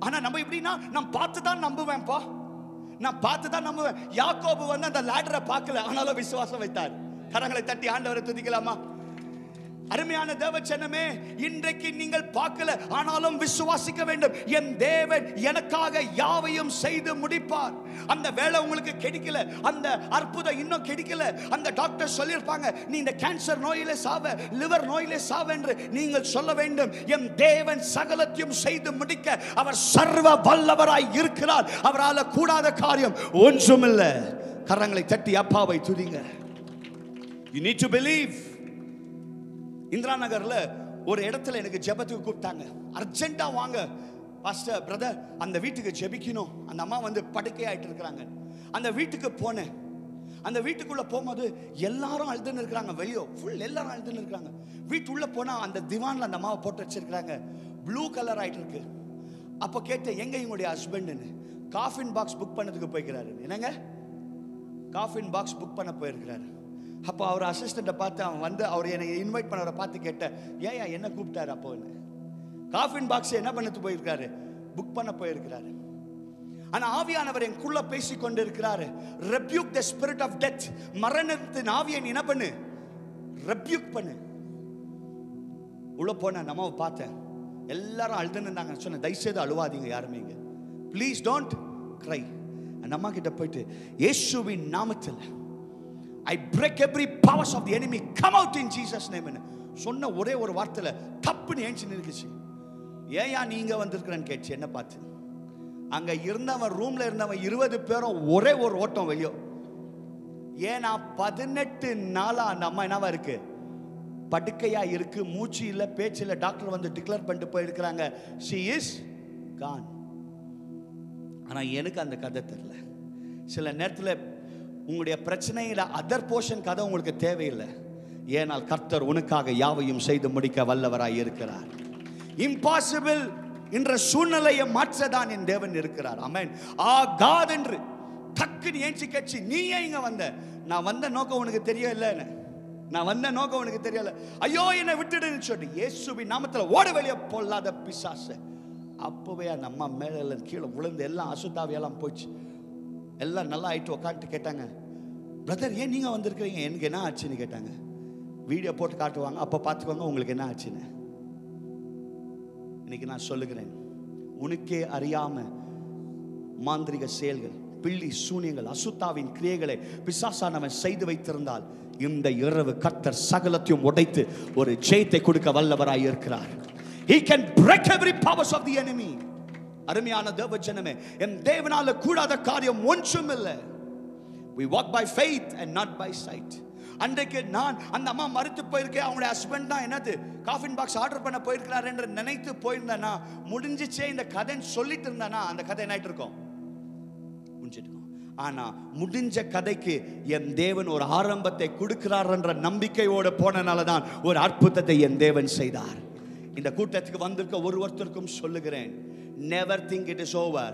ஆனா நம்ம எப்படின்னா, நான் பார்த்து தான் நம்புவேன்ப்பா, நான் பார்த்து தான் நம்புவேன். யாக்கோபு வந்து அந்த லேடரை பார்க்கல, ஆனாலும் விசுவாசம் வைத்தார். கரங்களை தட்டி ஆண்டவரை துதிக்கலாமா? அருமையான தேவச்சனமே, இன்றைக்கு நீங்கள் பார்க்கல, ஆனாலும் விசுவாசிக்க வேண்டும். என் தேவன் எனக்காக யாவையும் செய்து முடிப்பார். அந்த வேலை உங்களுக்கு கிடைக்கல, அந்த அற்புதம் இன்னும் கிடைக்கல, அந்த டாக்டர் சொல்லியிருப்பாங்க நீ இந்த கேன்சர் நோயிலே சாவ, லிவர் நோயிலே சாவ என்று நீங்கள் சொல்ல வேண்டும். என் தேவன் சகலத்தையும் செய்து முடிக்க அவர் சர்வ வல்லவராய் இருக்கிறார். அவரால் கூடாத காரியம் ஒன்றுமில்லை. கரங்களை தட்டி அப்பாவை துதிங்க. You need to believe. Indira நகர்ல ஒரு இடத்துல எனக்கு ஜெபத்துக்கு கூப்பிட்டாங்க. அர்ஜென்ட்டா வாங்க பாஸ்டர் பிரதர், அந்த வீட்டுக்கு ஜெபிக்கணும். அந்த அம்மா வந்து படுக்கை ஆயிட்டு இருக்கிறாங்க. அந்த வீட்டுக்கு போனேன். அந்த வீட்டுக்குள்ள போகும்போது எல்லாரும் அழுதுன்னு இருக்கிறாங்க. வெளியோ ஃபுல் எல்லாரும் அழுதுன்னு இருக்கிறாங்க. வீட்டுக்குள்ள போனா அந்த திவான்ல அந்த அம்மாவை போட்டு வச்சிருக்கிறாங்க. ப்ளூ கலர் ஆயிட்டு இருக்கு. அப்போ கேட்டேன், எங்க எங்களுடைய ஹஸ்பண்ட்னு. காஃபின் பாக்ஸ் புக் பண்ணதுக்கு போய்க்கிறாரு. என்னங்க காஃபின் பாக்ஸ் புக் பண்ண போயிருக்கிறாரு. அப்போ அவர் அசிஸ்டண்ட்டை பார்த்து அவன் வந்து அவர் என்னை இன்வைட் பண்ணவரை பார்த்து கேட்டேன், ஏன் என்ன கூப்பிட்டாரு? அப்போ காஃபின் பாக்ஸ் என்ன பண்ணது போயிருக்காரு? புக் பண்ண போயிருக்கிறாரு. ஆனா ஆவியானவர் எனக்குள்ள பேசி கொண்டு இருக்கிறாரு. ரெப்யூக் தி ஸ்பிரிட் ஆஃப் டெத். மரணத்தின் ஆவியை என்ன பண்ணு? ரெப்யூக் பண்ணு. உள்ள போன நம்ம பார்த்தேன், எல்லாரும் அழுதுன்னு இருந்தாங்க. சொன்னேன், தயவுசெய்து அழுவாதீங்க யாருமே, இங்க ப்ளீஸ் டோன்ட் கிரை. அந்த அம்மா கிட்ட போயிட்டு, இயேசுவின் நாமத்தில் I break every powers of the enemy, come out in Jesus name. சொன்ன ஒரே ஒரு வார்த்தையில தப்புன்னு ஏஞ்சி நிற்குச்சு. ஏயா நீங்க வந்திருக்கிறேன்னு கேட்டு என்ன பார்த்து. அங்க இருந்தவன், ரூம்ல இருந்தவன் 20 பேரும் ஒரே ஒரு ஓட்டம் வெளியோ. ஏன்னா 18 நாளா அந்த அம்மா என்னவா இருக்கு? படுக்கையா இருக்கு, மூச்சு இல்ல, பேச்சு இல்ல. டாக்டர் வந்து டிக்ளேர் பண்ணிட்டு போயிருக்கிறாங்க, she is gone. ஆனா எனக்கு அந்த கதை தெரியல. சில நேரத்தில் உங்களுடைய பிரச்சனையில அதர் போர்ஷன் கதை உங்களுக்கு தேவையில்லை. ஏனால் கர்த்தர் உனக்காக யாவையும் செய்து முடிக்க வல்லவராய் இருக்கிறார். இம்பாசிபிள் என்ற சூழ்நிலையை மாற்றதான் என் தேவன் இருக்கிறார். ஆமென். ஆ காட் என்று டக்குன்னு ஏஞ்சி கட்சி, நீ ஏன் இங்க வந்த? நான் வந்த நோக்கம் உனக்கு தெரியல. நான் வந்த நோக்கம் உனக்கு தெரியல. ஐயோ என்னை விட்டுடுன்னு சொல்லி இயேசுவின் நாமத்தில் ஓட வெளியே போல்லாத பிசாசு. அப்பவே அந்த அம்மா மேல கீழே விழுந்து எல்லாம் அசுத்தாவியெல்லாம் போச்சு. எல்லாம் நல்லா ஆயிட்டு உட்காந்துட்டு கேட்டாங்க, பிரதர் ஏன் நீங்க வந்திருக்கிறீங்க? எனக்கு என்ன ஆச்சுன்னு கேட்டாங்க. வீடியோ போட்டு காட்டுவாங்க, அப்போ பார்த்துக்கோங்க உங்களுக்கு என்ன ஆச்சுன்னு. இன்னைக்கு நான் சொல்லுகிறேன், உனக்கே அறியாம மாந்திரிக செயல்கள், பில்லி சூனியங்கள், அசுத்தாவின் கிரியைகளை பிசாசானவன் செய்து வைத்திருந்தால் இந்த இரவு கர்த்தர் சகலத்தையும் உடைத்து ஒரு ஜெயத்தை கொடுக்க வல்லவராய் இருக்கிறார். He can break every powers of the enemy. அருமையான தேவஜனமே, என் தேவனால கூடாத காரியம் ஒன்றும் இல்லை. We walk by faith and not by sight. அன்றைக்கு நான் அந்த அம்மா மறுத்து போயிருக்கேன். அவங்களுடைய ஹஸ்பண்ட் தான் என்னது காஃபின் பாக்ஸ் ஆர்டர் பண்ண போயிருக்கிறார் என்று நினைத்து போயிருந்தேன்னா, முடிஞ்சிச்சே இந்த கதைன்னு சொல்லிட்டு இருந்தானா, அந்த கதை என்ன ஆயிட்டு இருக்கும்? முடிஞ்சிட்டு. ஆனா முடிஞ்ச கதைக்கு என் தேவன் ஒரு ஆரம்பத்தை கொடுக்கிறார் என்ற நம்பிக்கையோடு போனனால தான் ஒரு அற்புதத்தை என் தேவன் செய்தார். இந்த கூட்டத்துக்கு வந்திருக்க ஒருவருத்தருக்கும் சொல்லுகிறேன், never think it is over.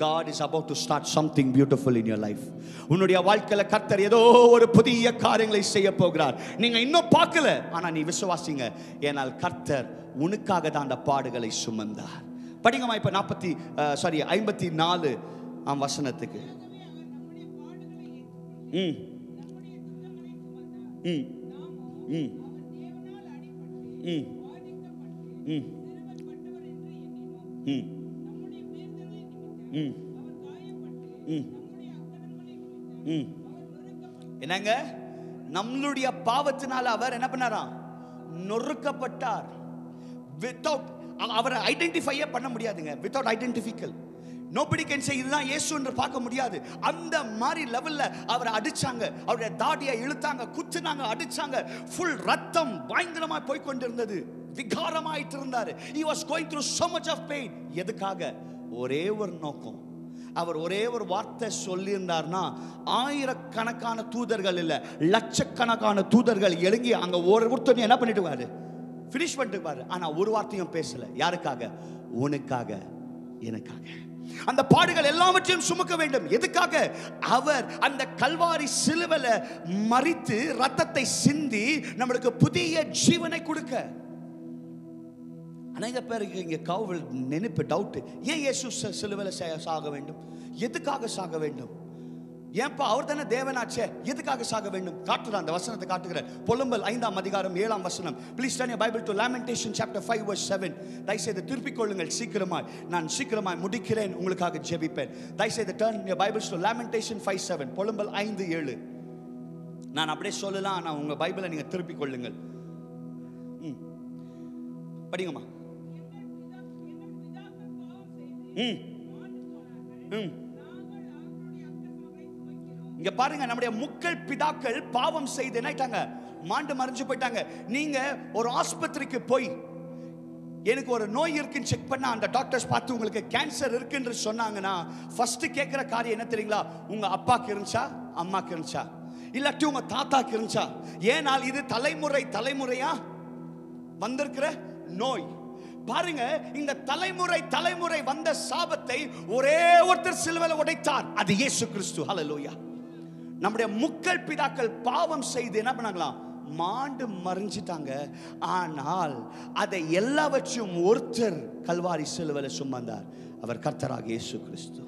God is about to start something beautiful in your life. உன்னுடைய வாழ்க்கையில கர்த்தர் ஏதோ ஒரு புதிய காரியங்களை செய்ய போகிறார். நீங்க இன்னும் பார்க்கல, ஆனா நீ விசுவாசிங்க. ஏனால் கர்த்தர் உனக்காக தான் அந்த பாடுகளை சுமந்தார். படிங்கம்மா இப்ப 54 வசனத்துக்கு. என்னங்க நம்மளுடைய பாவத்தினால அவர் என்ன பண்ணாராம்? நொறுக்கப்பட்டார். வித்தவுட் அவரை ஐடென்டிஃபையே பண்ண முடியாதுங்க. Without identical nobody can say இதுதான் இயேசு என்று பார்க்க முடியாது. அந்த மாதிரி லெவல்ல அவரை அடிச்சாங்க, அவருடைய தாடியை இழுத்தாங்க, குத்துனாங்க, அடிச்சாங்க. ஃபுல் ரத்தம் பயங்கரமா போய் கொண்டிருந்தது. விகாரமாயிட்டு இருந்தாரு. he was going through so much of pain. எதுக்காக? ஒரே ஒரு நோக்கம். அவர் ஒரே ஒரு வார்த்தை சொல்லி இருந்தார்னா, ஆயிரக்கணக்கான தூதர்கள் இல்ல, லட்சக்கணக்கான தூதர்கள் எழுங்கி அங்க ஒருத்தர் என்ன பண்ணிட்டு ஃபினிஷ் பண்ணிட்டு. ஆனா ஒரு வார்த்தையும் பேசல. யாருக்காக? உனக்காக, எனக்காக. அந்த பாடுகள் எல்லாவற்றையும் சுமக்க வேண்டும். எதுக்காக? அவர் அந்த கல்வாரி சிலுவையில மரித்து ரத்தத்தை சிந்தி நம்மளுக்கு புதிய ஜீவனை கொடுக்க. அநேக பேருக்கு இங்கே காவல் நினைப்பு டவுட்டு, ஏன் இயேசு சிலுவையில் சாக வேண்டும்? எதுக்காக சாக வேண்டும்? ஏன்பா அவர் தானே தேவனாச்சே, எதுக்காக சாக வேண்டும்? காட்டுறேன், அந்த வசனத்தை காட்டுகிறேன். புலம்பல் 5ஆம் அதிகாரம் 7ஆம் வசனம். Please turn your Bible to Lamentation chapter 5 verse 7. தயவுசெய்து திருப்பிக் கொள்ளுங்கள் சீக்கிரமாய். நான் சீக்கிரமாய் முடிக்கிறேன், உங்களுக்காக ஜெபிப்பேன். தயவுசெய்து turn your Bibles to Lamentation 5:7. புலம்பல் 5:7. நான் அப்படியே சொல்லலாம், ஆனால் உங்க பைபிளை நீங்க திருப்பிக் கொள்ளுங்கள். படிங்கம்மா. இங்க பாருங்க, நம்முடைய முக்கள் பிதாக்கள் பாவம் செய்து என்னாயிட்டாங்க? மாண்டு மறைஞ்சு போயிட்டாங்க. நீங்க ஒரு ஆஸ்பத்திரிக்கு போய் எனக்கு ஒரு நோய் இருக்குன்னு செக் பண்ணா அந்த டாக்டர்ஸ் பார்த்து உங்களுக்கு கேன்சர் இருக்குன்னு சொன்னாங்கன்னா ஃபர்ஸ்ட் கேட்கிற காரியம் என்ன தெரியுங்களா? உங்க அப்பாக்கு இருந்துச்சா, அம்மாக்கு இருந்துச்சா, இல்லாட்டி உங்க தாத்தாக்கு இருந்துச்சா? ஏனால் இது தலைமுறையா வந்திருக்கிற நோய். பாருங்க, இந்த தலைமுறை வந்த சாபத்தை ஒரே ஒருத்தர் சிலுவையில் உடைத்தார், அது இயேசு கிறிஸ்து. ஹல்லேலூயா. நம்முடைய முக்கள் பிதாக்கள் பாவம் செய்து என்ன பண்ணாங்களா? மாண்டு மறைஞ்சிட்டாங்க. ஆனால் அதை எல்லாவற்றையும் ஒருத்தர் கல்வாரி சிலுவையில் சுமந்தார், அவர் கர்த்தராகிய இயேசு கிறிஸ்து.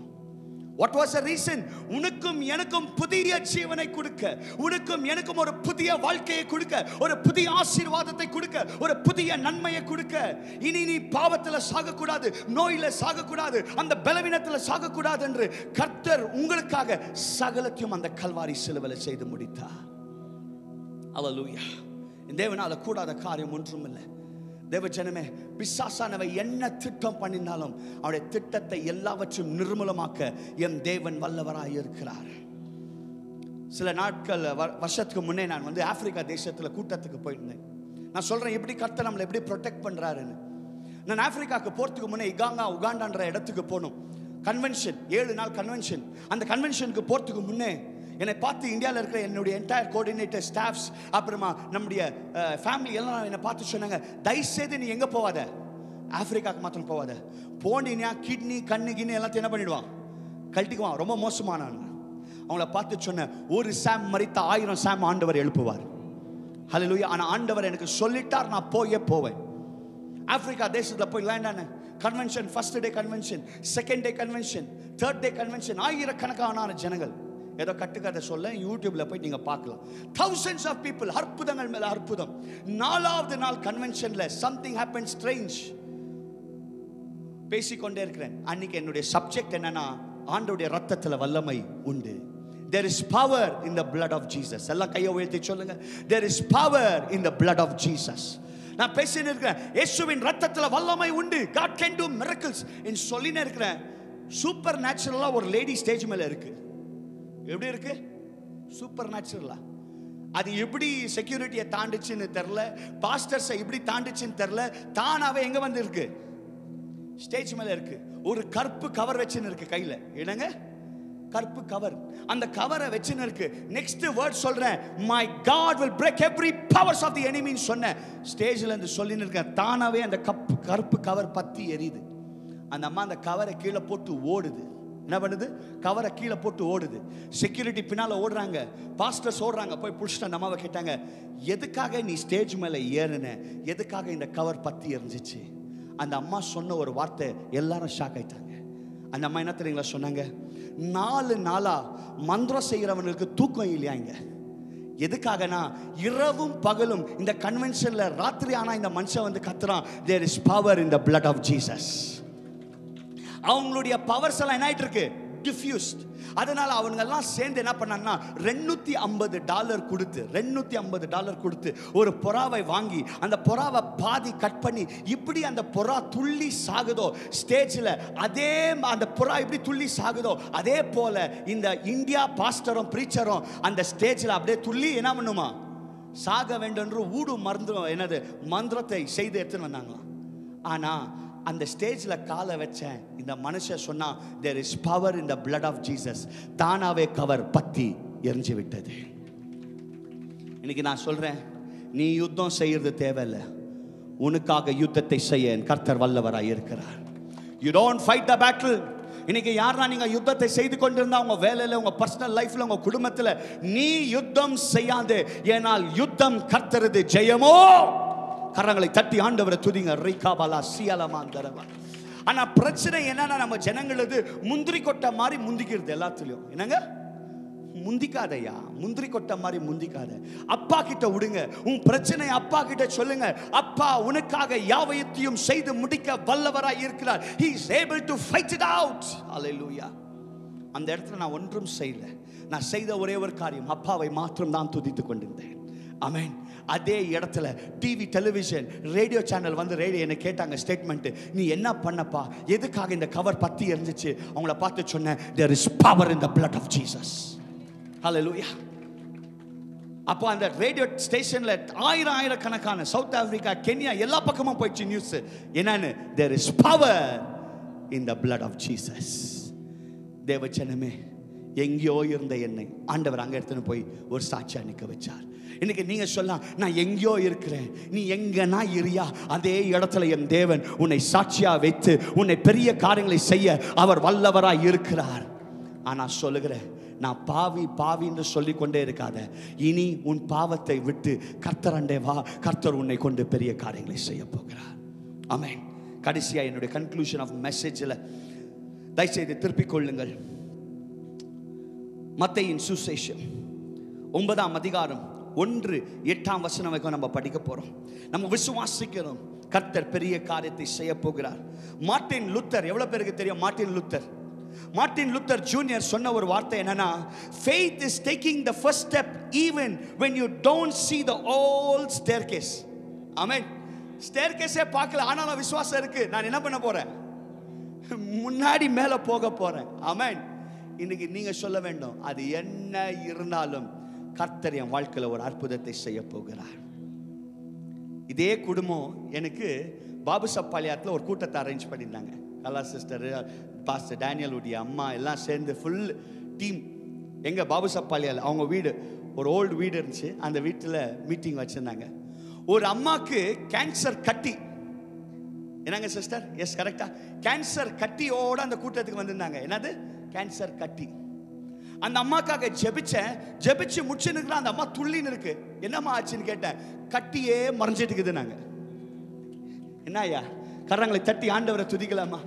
What was the reason? உனக்கும் எனக்கும் புதிய ஜீவனை கொடுக்க, உனக்கும் எனக்கும் ஒரு புதிய வாழ்க்கையை கொடுக்க, ஒரு புதிய ஆசீர்வாதத்தை கொடுக்க, ஒரு புதிய நன்மையை கொடுக்க. இனி நீ பாவத்தில் சாகக்கூடாது, நோயில சாகக்கூடாது, அந்த பலவீனத்தில் சாகக்கூடாது என்று கர்த்தர் உங்களுக்காக சகலத்தையும் அந்த கல்வாரி சிலுவையில் செய்து முடித்தார். அல்லேலூயா. தேவனால கூடாத காரியம் ஒன்றும் இல்லை. தேவ ஜனமே, பிசாசானவை என்ன திட்டம் பண்ணினாலும் அவருடைய திட்டத்தை எல்லாவற்றையும் நிர்மூலமாக்க என் தேவன் வல்லவராய் இருக்கிறார். சில நாட்கள் வருஷத்துக்கு முன்னே நான் ஆப்பிரிக்கா தேசத்தில் கூட்டத்துக்கு போயிருந்தேன். நான் சொல்றேன் எப்படி கர்த்தர் நம்மளை எப்படி ப்ரொடெக்ட் பண்றாருன்னு. நான் ஆப்பிரிக்காவுக்கு போறதுக்கு முன்னே உகாண்டான்ற இடத்துக்கு போகணும். கன்வென்ஷன், 7 நாள் கன்வென்ஷன். அந்த கன்வென்ஷனுக்கு போறதுக்கு முன்னே என்னை பார்த்து இந்தியாவில் இருக்கிற என்னுடைய என்டையர் கோஆர்டினேட்டர் ஸ்டாஃப்ஸ், அப்புறமா நம்முடைய ஃபேமிலி எல்லாம் என்னை பார்த்து சொன்னாங்க, தயவுசெய்து நீ எங்கே போவாத, ஆப்பிரிக்காவுக்கு மாத்திரம் போவாத. போனீங்கன்னா கிட்னி கண்ணு எல்லாத்தையும் என்ன பண்ணிடுவான்? கழட்டிக்குவான். ரொம்ப மோசமானான். அவங்கள பார்த்து சொன்னேன், ஒரு சாம் மரித்த 1000 சாம் ஆண்டவர் எழுப்புவார். ஹல்லேலூயா. ஆனால் ஆண்டவர் எனக்கு சொல்லிட்டார், நான் போவேன். ஆப்பிரிக்கா தேசத்தில் போய் லேண்ட் ஆன convention, first day convention, second day convention, third day convention. ஆயிரக்கணக்கான ஜனங்கள். ஏதோ கட்டுக்கதை சொல்ல யூடியூப்ல போய் நீங்க பார்க்கலாம். thousands of people, அற்புதங்கள் மேல அற்புதம். 4வது நாள் கன்வென்ஷன்ல something happened strange. பேசிக்கொண்டே இருக்கிறேன். அன்னைக்கு என்னுடைய சப்ஜெக்ட் என்னன்னா, ஆண்டவருடைய ரத்தத்துல வல்லமை உண்டு. There is power in the blood of Jesus. எல்லாம் கையை உயர்த்தி சொல்லுங்க, there is power in the blood of Jesus. நான் பேசினே இருக்கிறேன், இயேசுவின் ரத்தத்துல வல்லமை உண்டு. God can do miracles. in சொல்லினே இருக்கிறேன். சூப்பர் நேச்சுரலா ஒரு லேடி ஸ்டேஜ் மேல இருக்கு. எப்படி இருக்கு? சூப்பர் நேச்சுரலா. அது எப்படி செக்யூரிட்டியை தாண்டிச்சுன்னு தெரியல, பாஸ்டர்ஸை எப்படி தாண்டிச்சுன்னு தெரியல, தானாவே எங்க வந்து இருக்கு? ஸ்டேஜ் மேல இருக்கு. ஒரு கருப்பு கவர் வச்சுன்னு இருக்கு கையில. என்னங்க? கருப்பு கவர். அந்த கவரை வச்சுன்னு இருக்கு. நெக்ஸ்ட் வேர்ட் சொல்றேன், my God will break every powers of the enemy ன்னு சொன்ன ஸ்டேஜ்ல இருந்து சொல்லின்னு இருக்கேன். தானாவே அந்த கருப்பு கவர் பத்தி எரியுது. அந்த அம்மா அந்த கவரை கீழே போட்டு ஓடுது. என்ன பண்ணுது? கவரை கீழே போட்டு ஓடுது. செக்யூரிட்டி பின்னால ஓடுறாங்க, பாஸ்டர்ஸ் ஓடுறாங்க. போய் புடிச்சிட்டு அந்த அம்மாவை கேட்டாங்க, எதுக்காக நீ ஸ்டேஜ் மேலே ஏறுன? எதுக்காக இந்த கவர் பத்தி எரிஞ்சிச்சு? அந்த அம்மா சொன்ன ஒரு வார்த்தை எல்லாரும் ஷாக் ஆயிட்டாங்க. அந்த அம்மா என்ன தெரியுங்களா சொன்னாங்க? 4 நாளா மந்திரம் செய்கிறவனுக்கு தூக்கம் இல்லையாங்க. எதுக்காகனா, இரவும் பகலும் இந்த கன்வென்ஷன்ல ராத்திரி ஆனா இந்த மனுஷன் கத்துறான், there is power in the blood of Jesus. அவங்களுடைய பவர்ஸ் எல்லாம் என்ன ஆயிட்டு இருக்கு? டிஃப்யூஸ்ட். அதனால அவங்க எல்லாம் சேர்ந்து என்ன பண்ணாங்கன்னா $250 கொடுத்து ஒரு புறாவை வாங்கி அந்த புறாவை பாதி கட் பண்ணி இப்படி அந்த புறா துள்ளி சாகுதோ ஸ்டேஜில், அதே அந்த புறா இப்படி துள்ளி சாகுதோ அதே போல இந்த இந்தியா பாஸ்டரும் பிரீச்சரும் அந்த ஸ்டேஜில் அப்படியே துள்ளி என்ன பண்ணுமா? சாக வேண்டும் என்று ஊடு மந்திரத்தை செய்து எடுத்துன்னு வந்தாங்களாம். ஆனா அந்த ஸ்டேஜ்ல காலை வச்சேன். இந்த மனுஷன் சொன்னா, there is power in the blood of Jesus. தானாவே கவர் பத்தி எரிஞ்சு விட்டது. இன்னைக்கு நான் சொல்றேன், நீ யுத்தம் செய்யறது தேவையில்லை, உனக்காக யுத்தத்தை செய்ய கர்த்தர் வல்லவராய் இருக்கிறார். You don't fight the battle. இன்னைக்கு யாரா நீங்க யுத்தத்தை செய்து கொண்டிருந்தா உங்க வேலையில, உங்க பர்சனல் லைஃப்ல, உங்க குடும்பத்துல, நீ யுத்தம் செய்யாதே. ஏனால் யுத்தம் கர்த்தரது, ஜெயமோ கரங்களை தட்டி ஆண்டவரை துதிங்க. ரிகாபலா சியலமாந்தரவா. ஆனா பிரச்சனை என்னன்னா, நம்ம ஜனங்களது முந்திரி கொட்டை மாதிரி முந்திக்கிறது எல்லாத்துலயும். என்னங்க, முந்திக்காதையா, முந்திரி கொட்டை மாதிரி முந்திக்காத. அப்பா கிட்ட விடுங்க, உன் பிரச்சனை அப்பா கிட்ட சொல்லுங்க. அப்பா உனக்காக யாவையத்தையும் செய்து முடிக்க வல்லவராய் இருக்கிறார். He is able to fight it out. Hallelujah. அந்த இடத்துல நான் ஒன்றும் செய்யல. நான் செய்த ஒரே ஒரு காரியம், அப்பாவை மாத்திரம் தான் துதித்துக் கொண்டிருந்தேன். ஆமென். அதே இடத்துல டிவி, டெலிவிஷன், ரேடியோ சேனல் வந்து ரேடியோ என்ன கேட்டாங்க ஸ்டேட்மெண்ட், நீ என்ன பண்ணப்பா, எதுக்காக இந்த கவர் பத்தி இருந்துச்சு? அவங்கள பார்த்து சொன்னேன், there is power in the blood of Jesus. Hallelujah. அப்போ அந்த ரேடியோ ஸ்டேஷன்ல ஆயிரக்கணக்கான சவுத் ஆப்பிரிக்கா, கென்யா எல்லா பக்கமும் போயிடுச்சு நியூஸ். என்னன்னு, there is power in the blood of Jesus. தேவஜனமே, எங்கேயோ இருந்த என்னை ஆண்டவர் அங்க எடுத்துன்னு போய் ஒரு சாட்சியா நிக்க வச்சார். இன்னைக்கு நீங்க சொல்லலாம், நான் எங்கேயோ இருக்கிறேன், நீ எங்கன்னா இரியா, அதே இடத்துல என் தேவன் உன்னை சாட்சியா வைத்து உன்னை பெரிய காரியங்களை செய்ய அவர் வல்லவராய் இருக்கிறார். ஆனா சொல்லுகிறேன், நான் பாவி பாவி என்று சொல்லிக்கொண்டே இருக்காத. இனி உன் பாவத்தை விட்டு கர்த்தரண்டே வா. கர்த்தர் உன்னை கொண்டு பெரிய காரியங்களை செய்ய போகிறார். ஆமென். கடைசியா என்னுடைய கன்க்ளூஷன் ஆஃப் மெசேஜ்ல தயவுசெய்து திருப்பிக் கொள்ளுங்கள். மத்தேயின் சுவிசேஷம் 9ஆம் அதிகாரம் 1-8 வசனம் வரைக்கும் நம்ம படிக்க போறோம். நம்ம விசுவாசிக்கிறோம் கர்த்தர் பெரிய காரியத்தை செய்ய போகிறார். மார்ட்டின் லூத்தர், எவ்வளவு பேருக்கு தெரியும் மார்ட்டின் லூத்தர் ஜூனியர் சொன்ன ஒரு வார்த்தை என்னன்னா, faith is taking the first step even when you don't see the old staircase. ஆமென். ஸ்டேர்கேஸே பார்க்கல, ஆனாலும் விசுவாசம் இருக்கு. நான் என்ன பண்ண போறேன்? முன்னாடி மேல போக போறேன். ஆமென். இன்னைக்கு நீங்க சொல்ல வேண்டும், அது என்ன இருந்தாலும் கர்த்தர் என் வாழ்க்கையில ஒரு அற்புதத்தை செய்ய போகிறார். இதே குடும்பம் எனக்கு பாபு சப்பாலியாத்துல ஒரு கூட்டத்தை அரேஞ்ச் பண்ணியிருந்தாங்க. கலா சிஸ்டர், பாஸ்டர் டேனியல் உடைய அம்மா எல்லாம் சேர்ந்து ஃபுல் டீம் எங்க பாபு சப்பாலியால் அவங்க வீடு ஒரு ஓல்டு வீடு இருந்துச்சு. அந்த வீட்டில் மீட்டிங் வச்சிருந்தாங்க. ஒரு அம்மாக்கு கேன்சர் கட்டி, என்னங்க சிஸ்டர்? எஸ், கரெக்டா? கேன்சர் கட்டியோட அந்த கூட்டத்துக்கு வந்திருந்தாங்க. என்னது? கேன்சர் கட்டி. அந்த அம்மாக்காக ஜெபிச்சு முடிச்சுன்னு அந்த அம்மா துள்ளின்னு இருக்கு. என்னம்மா ஆச்சுன்னு கேட்டேன். கட்டியே மறைஞ்சிட்டு இருக்குது. நாங்க என்ன ஐயா, கரங்களை தட்டி ஆண்டவரை துதிக்கலாமா?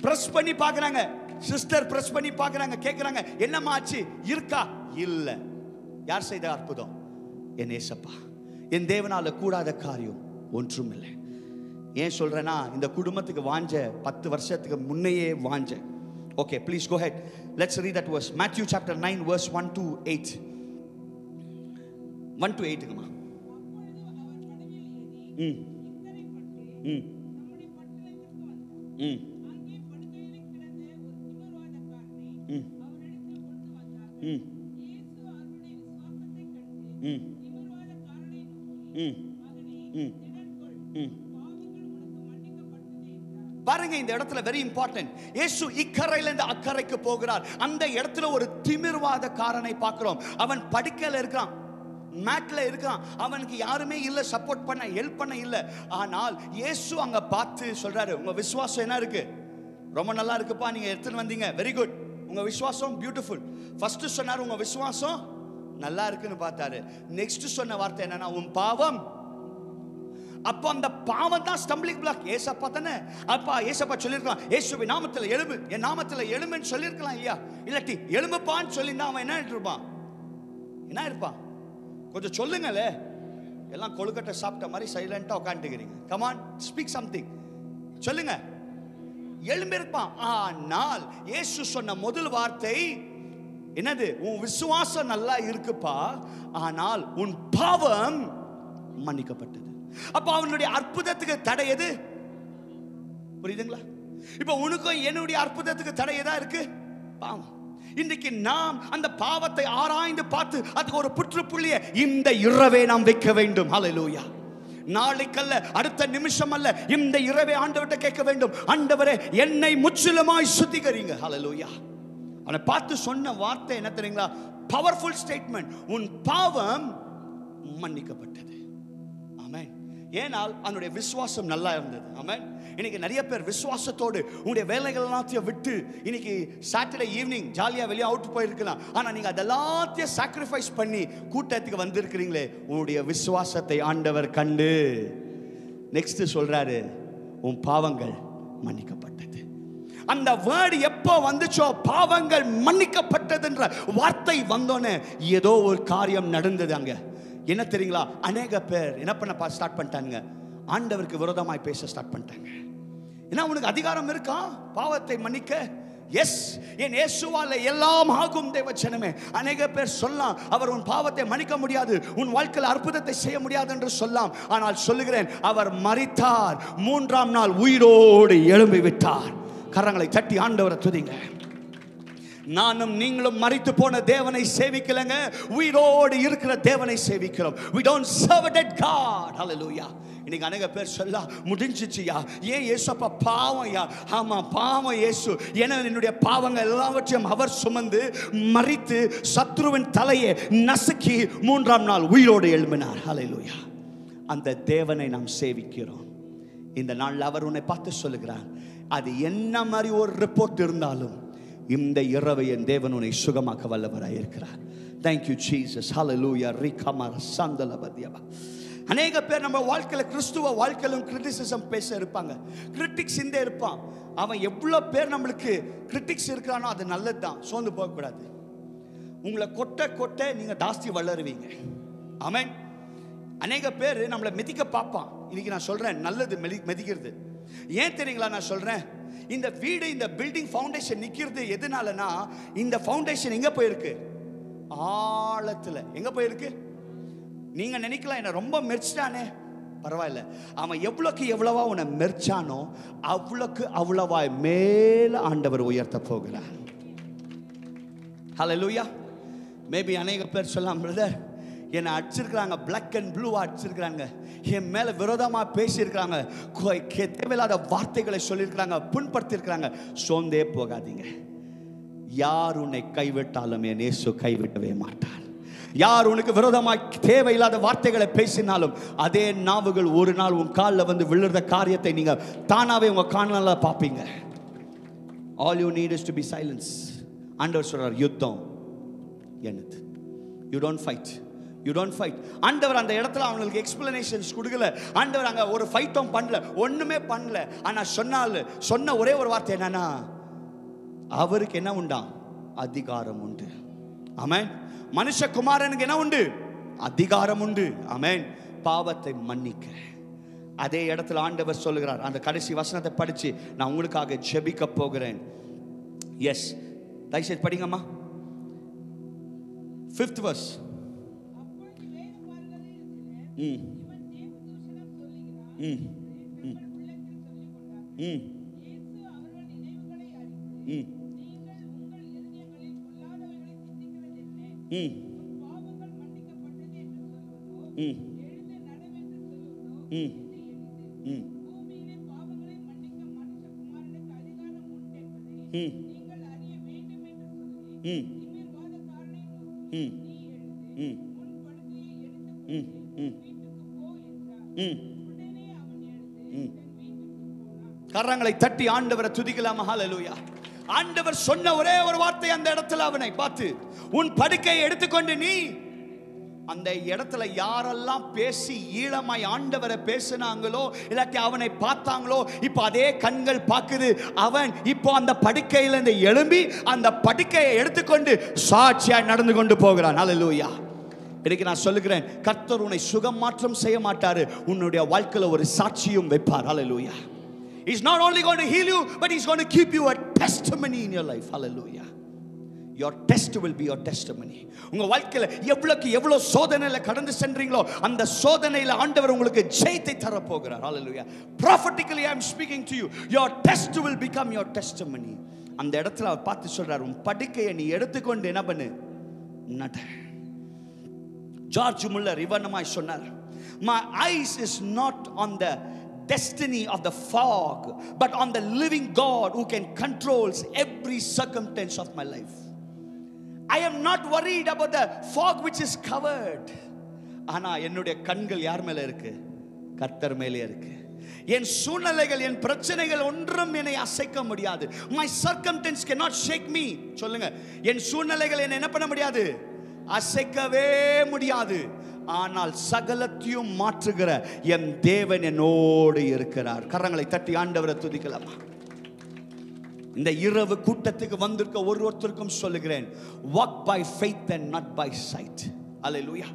பிரஸ் பண்ணி பாக்குறாங்க சிஸ்டர், பிரஸ் பண்ணி பாக்குறாங்க, கேக்குறாங்க என்னம்மா ஆச்சு? இருக்கா? இல்ல. யார் செய்த அற்புதம்? என் ஏசப்பா. என் தேவனால கூடாத காரியம் ஒன்றும் இல்லை. ஏன் சொல்றேன்னா, இந்த குடும்பத்துக்கு வாஞ்ச 10 வருஷத்துக்கு முன்னையே வாஞ்ச. Okay, please go ahead. Let's read that verse. Matthew chapter 9 verse 1 to 8. 1 to 8 க்குமா? பாருங்க, இந்த இடத்துல வெரி இம்பார்ட்டன்ட். இயேசு இக்கரையில இருந்து அக்கறைக்கு போகிறார். அந்த இடத்துல ஒரு திமிர்வாதக்காரனை பார்க்கிறோம். அவன் படுக்கையில இருக்கான், மேட்ல இருக்கான். அவனுக்கு யாருமே இல்ல, சப்போர்ட் பண்ண, ஹெல்ப் பண்ண இல்ல. ஆனால் இயேசு அங்க பார்த்து சொல்றாரு, உங்க விசுவாசம் என்ன இருக்கு? ரொம்ப நல்லா இருக்குப்பா, நீங்க எடுத்துட்டு வந்தீங்க, வெரி குட். உங்க விசுவாசம் பியூட்டிஃபுல். ஃபர்ஸ்ட் சொன்னாரு உங்க விசுவாசம் நல்லா இருக்குன்னு பார்த்தாரு. நெக்ஸ்ட் சொன்ன வார்த்தை என்னன்னா, உன் பாவம். அப்போ அந்த பாவம் தான் ஸ்டம்பிளிங் பிளாக். ஏசப்பா தானே. அப்பா ஏசப்பா சொல்லிருக்கலாம், இயேசுவின் நாமத்தில் எழும்பு, என் நாமத்தில் எழும்புன்னு சொல்லிருக்கலாம் இல்லையா? இல்லாட்டி எழும்புப்பான்னு சொல்லியிருந்தா அவன் என்ன இருப்பான்? என்ன இருப்பான்? கொஞ்சம் சொல்லுங்களே. எல்லாம் கொழுக்கட்டை சாப்பிட்ட மாதிரி சைலண்டா உட்காந்துக்கிறீங்க. Come on, speak something. சொல்லுங்க. எழும்பிருப்பான். ஆனால் இயேசு சொன்ன முதல் வார்த்தை என்னது? உன் விசுவாசம் நல்லா இருக்குப்பா, ஆனால் உன் பாவம் மன்னிக்கப்பட்டது. அப்ப அவனுடைய அற்புதத்துக்கு தடை எது? புரியுதுங்களா? இப்ப உனக்கும் என்னுடைய அற்புதத்துக்கு தடை எதா இருக்கு? பாவம். இன்னைக்கு நாம் அந்த பாவத்தை ஆராய்ந்து பார்த்து அதுக்கு ஒரு புற்றுப்புள்ளியை இந்த இரவே நாம் வைக்க வேண்டும். ஹல்லேலூயா. நாளைக்கல்ல, அடுத்த நிமிஷம் அல்ல, இந்த இரவே ஆண்டவர்கிட்ட கேட்க வேண்டும், ஆண்டவரே என்னை முற்றிலுமாய் சுத்திகரிங்க. ஹல்லேலூயா. அவனை பார்த்து சொன்ன வார்த்தை என்ன தெரியுங்களா? Powerful statement. உன் பாவம் மன்னிக்கப்பட்டது. ஆமென். ஏனால் அவனுடைய விசுவாசம் நல்லா இருந்தது. ஆமென். இன்னைக்கு நிறைய பேர் விசுவாசத்தோடு உங்களுடைய வேலைகள் எல்லாத்தையும் விட்டு இன்னைக்கு சாட்டர்டே ஈவினிங் ஜாலியாக வெளியே அவுட் போயிருக்கலாம். ஆனால் நீங்கள் அதெல்லாத்தையும் சாக்ரிஃபைஸ் பண்ணி கூட்டத்துக்கு வந்திருக்கிறீங்களே, உங்களுடைய விசுவாசத்தை ஆண்டவர் கண்டு நெக்ஸ்ட் சொல்றாரு, உன் பாவங்கள் மன்னிக்கப்பட்டது. அந்த வேர்டு எப்போ வந்துச்சோ, பாவங்கள் மன்னிக்கப்பட்டதுன்ற வார்த்தை வந்தோன்னே ஏதோ ஒரு காரியம் நடந்தது. அங்க என்ன தெரியுங்களா, அநேக பேர் என்ன பண்ண ஸ்டார்ட் பண்ணிட்டாங்க, ஆண்டவருக்கு விரோதமாய் பேச ஸ்டார்ட் பண்ணிட்டாங்க. ஏன்னா உனக்கு அதிகாரம் இருக்கா பாவத்தை மன்னிக்க? எஸ், என் இயேசுவால எல்லாம் ஆகும் தேவச்சனமே. அநேக பேர் சொல்லலாம், அவர் உன் பாவத்தை மன்னிக்க முடியாது, உன் வாழ்க்கையில் அற்புதத்தை செய்ய முடியாது என்று சொல்லலாம். ஆனால் சொல்லுகிறேன், அவர் மரித்தார், 3ஆம் நாள் உயிரோடு எழும்பி விட்டார். கரங்களை தட்டி ஆண்டவரை துதிங்க. நானும் நீங்களும் மரித்து போன தேவனை சேவிக்கலங்க, உயிரோடு இருக்கிற தேவனை சேவிக்கிறோம். we don't serve a dead God. hallelujah. இன்னைக்கு அநேக பேர் சொல்ல, முடிஞ்சிச்சியா, ஏன் இயேசுப்பா பாவம்யா? ஆமா பாவம் இயேசு, ஏன்னா என்னுடைய பாவங்கள் எல்லாவற்றையும் அவர் சுமந்து மரித்து சத்ருவின் தலையை நசுக்கி 3ஆம் நாள் உயிரோடு எழும்பினார். ஹalleluya. அந்த தேவனை நாம் சேவிக்கிறோம். இந்த நாள் அவர் உன்னை பார்த்து சொல்லுகிறார், அது என்ன மாதிரி ஒரு ரிப்போர்ட் இருந்தாலும் இந்த இரவை என் தேவன் உன்னை சுகமாக்க வல்லவராய் இருக்கிறார். Thank you Jesus. hallelujah. ரிகமர சந்தலபதியபா. அநேக பேர் நம்ம வாழ்க்கையில், கிறிஸ்துவ வாழ்க்கையிலும் கிரிட்டிசிசம் பேச இருப்பாங்க. கிரிட்டிக்ஸ் இந்த இருப்பான். அவன் எவ்வளோ பேர் நம்மளுக்கு கிரிட்டிக்ஸ் இருக்கிறானோ அது நல்லது தான், சோர்ந்து போகக்கூடாது. உங்களை கொட்ட கொட்ட நீங்கள் ஜாஸ்தி வளருவீங்க. ஆமென். அநேக பேர் நம்மளை மிதிக்க பார்ப்பான். இன்னைக்கு நான் சொல்கிறேன், நல்லது மிதிக்கிறது. ஏன் தெரியுங்களா நான் சொல்கிறேன், இந்த வீடு, இந்த பில்டிங் ஃபவுண்டேஷன் நிற்கிறது எதனாலனா, இந்த ஃபவுண்டேஷன் எங்கே போயிருக்கு? ஆழத்தில். எங்கே போயிருக்கு? நீங்கள் நினைக்கலாம், என்ன ரொம்ப மெர்ச்சிட்டானே, பரவாயில்ல. அவன் எவ்வளோக்கு எவ்வளவா உன்னை மெர்ச்சானோ அவ்வளோக்கு அவ்வளவா மேலே ஆண்டவர் உயர்த்த போகிறார். ஹல்லேலூயா. மேபி அநேக பேர் சொல்லலாம், பிரதர் என்னை அடிச்சிருக்கிறாங்க, பிளாக் அண்ட் ப்ளூ அடிச்சிருக்கிறாங்க, என் மேலே விரோதமாக பேசியிருக்கிறாங்க, தேவையில்லாத வார்த்தைகளை சொல்லியிருக்கிறாங்க, புண்படுத்தியிருக்கிறாங்க. சோர்ந்தே போகாதீங்க. யார் உன்னை கைவிட்டாலும் என் இயேசு கைவிட்டவே மாட்டார். யார் உனக்கு விரோதமாக தேவையில்லாத வார்த்தைகளை பேசினாலும் அதே நாவுகள் ஒரு நாள் உன் காலில் வந்து விழுற காரியத்தை நீங்கள் தானாகவே உங்கள் காணல பார்ப்பீங்க. All you need is to be silence. ஆண்டவர் சொல்றார், யுத்தம் என்னது? You don't fight. You don't fight. ஆண்டவர் அந்த இடத்துல அவங்களுக்கு எக்ஸ்பிளனேஷன்ஸ் கொடுக்கல. ஆண்டவர் அங்க ஒரு ஃபைட்டும் பண்ணல, ஒண்ணுமே பண்ணல. ஆனா சொன்ன ஒரே ஒரு வார்த்தை என்னன்னா, அவருக்கு என்ன உண்டா? அதிகாரம் உண்டு. ஆமென். மனுஷகுமாரனுக்கு என்ன உண்டு? அதிகாரம் உண்டு. ஆமென். பாவத்தை மன்னிக்க. அதே இடத்துல ஆண்டவர் சொல்லுகிறார், அந்த கடைசி வசனத்தை படிச்சு நான் உங்களுக்காக ஜெபிக்க போகிறேன். எஸ், தயவுசெய்து படிங்கம்மா. 5th verse. கரங்களை தட்டி ஆண்டவரை துதிக்கலாமா? ஹல்லேலூயா. ஆண்டவர் சொன்ன ஒரே ஒரு வார்த்தை அந்த இடத்துல அவனை பார்த்து, உன் படுக்கையை எடுத்துக்கொண்டு நீ. அந்த இடத்துல யாரெல்லாம் பேசி ஈழமாய் ஆண்டவரை பேசினாங்களோ, இல்லாட்டி அவனை பார்த்தாங்களோ, இப்போ அதே கண்கள் பார்க்குது. அவன் இப்போ அந்த படுக்கையிலிருந்து எழும்பி அந்த படுக்கையை எடுத்துக்கொண்டு சாட்சியாய் நடந்து கொண்டு போகிறான். ஹல்லேலூயா. இன்னைக்கு நான் சொல்லுகிறேன், கர்த்தர் உன்னை சுகம் மாற்றம் செய்ய மாட்டாரு, உன்னுடைய வாழ்க்கையில் ஒரு சாட்சியும் வைப்பார். ஹல்லேலூயா. He's not only going to heal you, but he's going to keep you a testimony in your life. Hallelujah. Your test will be your testimony. உங்க வாழ்க்கையில எவ்வளவு சோதனையில கடந்து சென்றீங்களோ அந்த சோதனையில ஆண்டவர் உங்களுக்கு ஜெயத்தை தர போகிறார். Hallelujah. Prophetically I am speaking to you. Your test will become your testimony. அந்த இடத்துல அவர் பார்த்து சொல்றார், உன் படுக்கையை நீ எடுத்துக்கொண்டு என்ன பண்ணு, நட. ஜார்ஜ் முல்லர் இவனமாய் சொன்னார், my eyes is not on the destiny of the fog, but on the living God who can controls every circumstance of my life. I am not worried about the fog which is covered. ஆனா என்னுடைய கண்கள் யார் மேல இருக்கு? கர்த்தர் மேலே இருக்கு. என் சூழ்நிலைகள், என் பிரச்சனைகள் ஒன்றும் என்னை அசைக்க முடியாது. My circumstance cannot shake me. சொல்லுங்க, என் சூழ்நிலைகள் என்னை என்ன பண்ண முடியாது, அசைக்கவே முடியாது. ஆனால் சகலத்தையும் மாற்றுகிற என் தேவன் என்னோடு இருக்கிறார். கரங்களை தட்டி ஆண்டவரை துதிக்கலாமா? இந்த இரவு கூட்டத்துக்கு வந்திருக்க ஒருத்தருக்கும் சொல்லுகிறேன், walk by faith and not by sight. அல்லேலூயா.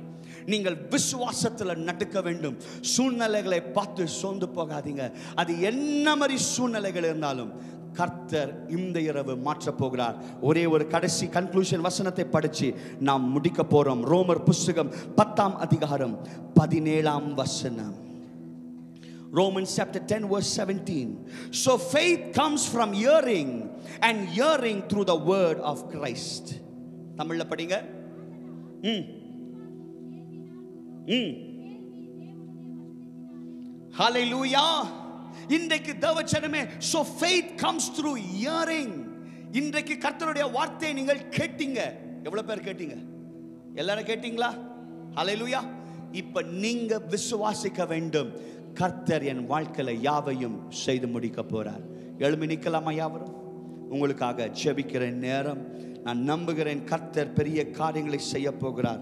நீங்கள் விசுவாசத்தில் நடக்க வேண்டும். சூழ்நிலைகளை பார்த்து சோர்ந்து போகாதீங்க. அது என்ன மாதிரி சூழ்நிலைகள் இருந்தாலும் கர்த்தர் இந்த இரவு மாற்ற போகிறார். ஒரே ஒரு கடைசி கன்க்ளூஷன் வசனத்தை படிச்சு நாம் முடிக்க போறோம். ரோமர் புஸ்தகம் 10ஆம் அதிகாரம் 17ஆம் வசனம். Romans chapter 10 verse 17. So faith comes from hearing and hearing through the word of Christ. தமிழ்ல படிங்க. Hallelujah. இன்றைக்கு தேவச்சனமே, so faith comes through hearing. இன்றைக்கு கர்த்தருடைய வார்த்தையை நீங்கள் கேட்டீங்க. எவ்வளவு பேர் கேட்டீங்க? எல்லாரும் கேட்டீங்களா? ஹalleluya. இப்ப நீங்க விசுவாசிக்க வேண்டும், கர்த்தர் என் வாழ்க்கையில யாவையும் செய்து முடிக்க போறார். எழும்பி நிக்கலாமா யாவரும்? உங்களுக்காக ஜெபிக்கிற நேரம். நான் நம்புகிறேன் கர்த்தர் பெரிய காரியங்களை செய்ய போகிறார்.